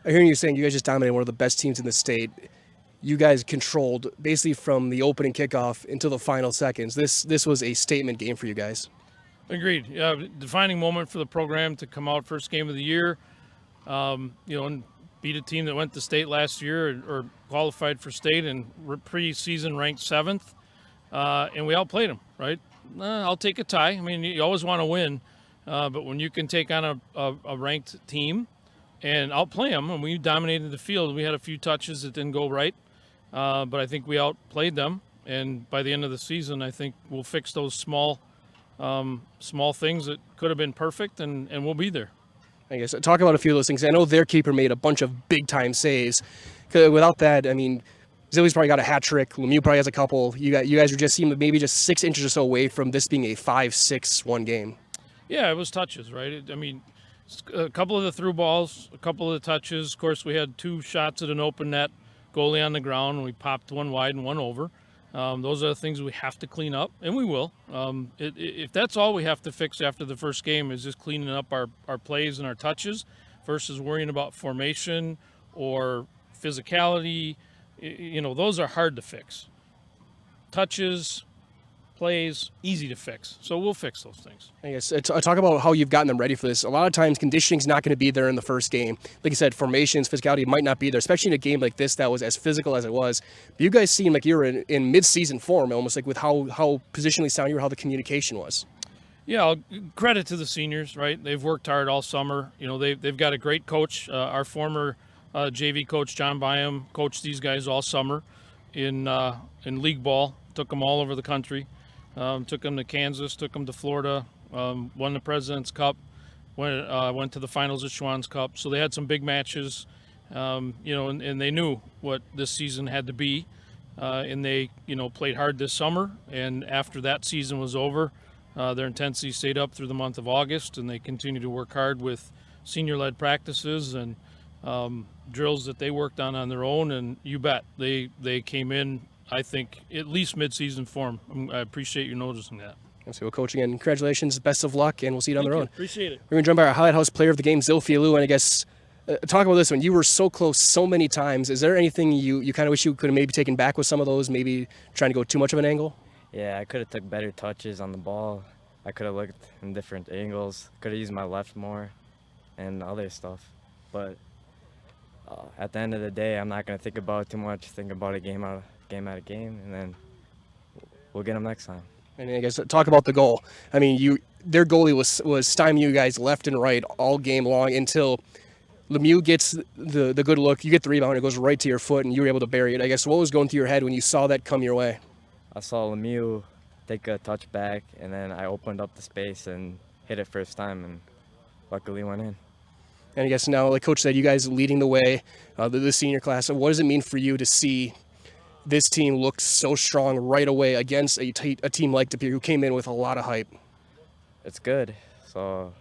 I hear you saying you guys just dominated one of the best teams in the state. You guys controlled basically from the opening kickoff until the final seconds. This was a statement game for you guys. Agreed. Defining moment for the program to come out first game of the year, and beat a team that went to state last year or qualified for state and pre-season ranked 7th, and we outplayed them, right? I'll take a tie. I mean, you always want to win, but when you can take on a ranked team and outplay them, and we dominated the field. We had a few touches that didn't go right, but I think we outplayed them, and by the end of the season, I think we'll fix those small things that could have been perfect, and we'll be there. I guess talk about a few of those things. I know their keeper made a bunch of big-time saves. Without that, I mean, Zilly's probably got a hat trick. Lemieux probably has a couple. You guys are just seem maybe just 6 inches or so away from this being a 5-6-1 game. Yeah, it was touches, right? A couple of the through balls, a couple of the touches. Of course, we had 2 shots at an open net, goalie on the ground, and we popped one wide and one over. Those are the things we have to clean up, and we will. If that's all we have to fix after the first game is just cleaning up our plays and our touches versus worrying about formation or physicality, those are hard to fix. Touches, plays, easy to fix. So we'll fix those things. I guess talk about how you've gotten them ready for this. A lot of times conditioning's not going to be there in the first game. Like you said, formations, physicality might not be there, especially in a game like this that was as physical as it was. But you guys seem like you're in mid-season form, almost like with how positionally sound you were, how the communication was. Yeah, credit to the seniors, right? They've worked hard all summer. They've got a great coach. Our former JV coach, John Byam, coached these guys all summer in league ball, took them all over the country. Took them to Kansas, took them to Florida, won the President's Cup, went to the finals of Schwann's Cup. So they had some big matches, and they knew what this season had to be. And they, played hard this summer. And after that season was over, their intensity stayed up through the month of August, and they continue to work hard with senior-led practices and drills that they worked on their own. And you bet, they came in, I think, at least mid-season form. I appreciate you noticing that. So, Coach, again, congratulations, best of luck, and we'll see you down the road. Appreciate it. We're going to join by our Highlight House player of the game, Zilphi Lou, and I guess talk about this one. You were so close so many times. Is there anything you kind of wish you could have maybe taken back with some of those, maybe trying to go too much of an angle? Yeah, I could have took better touches on the ball. I could have looked in different angles, could have used my left more and other stuff. But at the end of the day, I'm not going to think about it too much, think about a game out of game, and then we'll get them next time. And I guess talk about the goal. I mean, their goalie was stymieing you guys left and right all game long until Lemieux gets the good look. You get the rebound, it goes right to your foot, and you were able to bury it. I guess what was going through your head when you saw that come your way? I saw Lemieux take a touch back, and then I opened up the space and hit it first time, and luckily went in. And I guess now, like Coach said, you guys leading the way, the senior class. What does it mean for you to see this team looked so strong right away against a team like Pere who came in with a lot of hype? It's good. So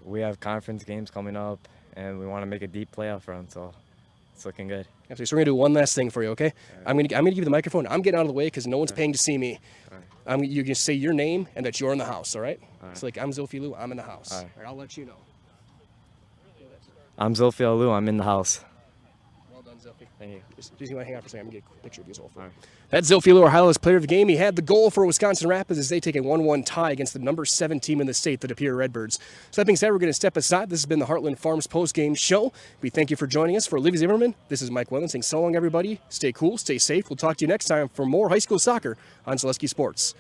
we have conference games coming up, and we want to make a deep playoff run, so it's looking good. So we're going to do one last thing for you, okay? Right. I'm gonna give you the microphone. I'm getting out of the way because no one's paying to see me. Right. You can say your name and that you're in the house, all right? It's like, I'm Zilphi Lou, I'm in the house. All right, I'll let you know. I'm Zilphi Lou, I'm in the house. Well done, Zilphi. Thank you. Just you want to hang out for a second. I'm going to get a quick picture of you as well. Right. That's Zilphi Lou, our highlight player of the game. He had the goal for Wisconsin Rapids as they take a 1-1 tie against the number 7 team in the state, the Pere Redbirds. So that being said, we're going to step aside. This has been the Heartland Farms post-game show. We thank you for joining us. For Olivia Zimmerman, this is Mike Wellen saying so long, everybody. Stay cool, stay safe. We'll talk to you next time for more high school soccer on Zaleski Sports.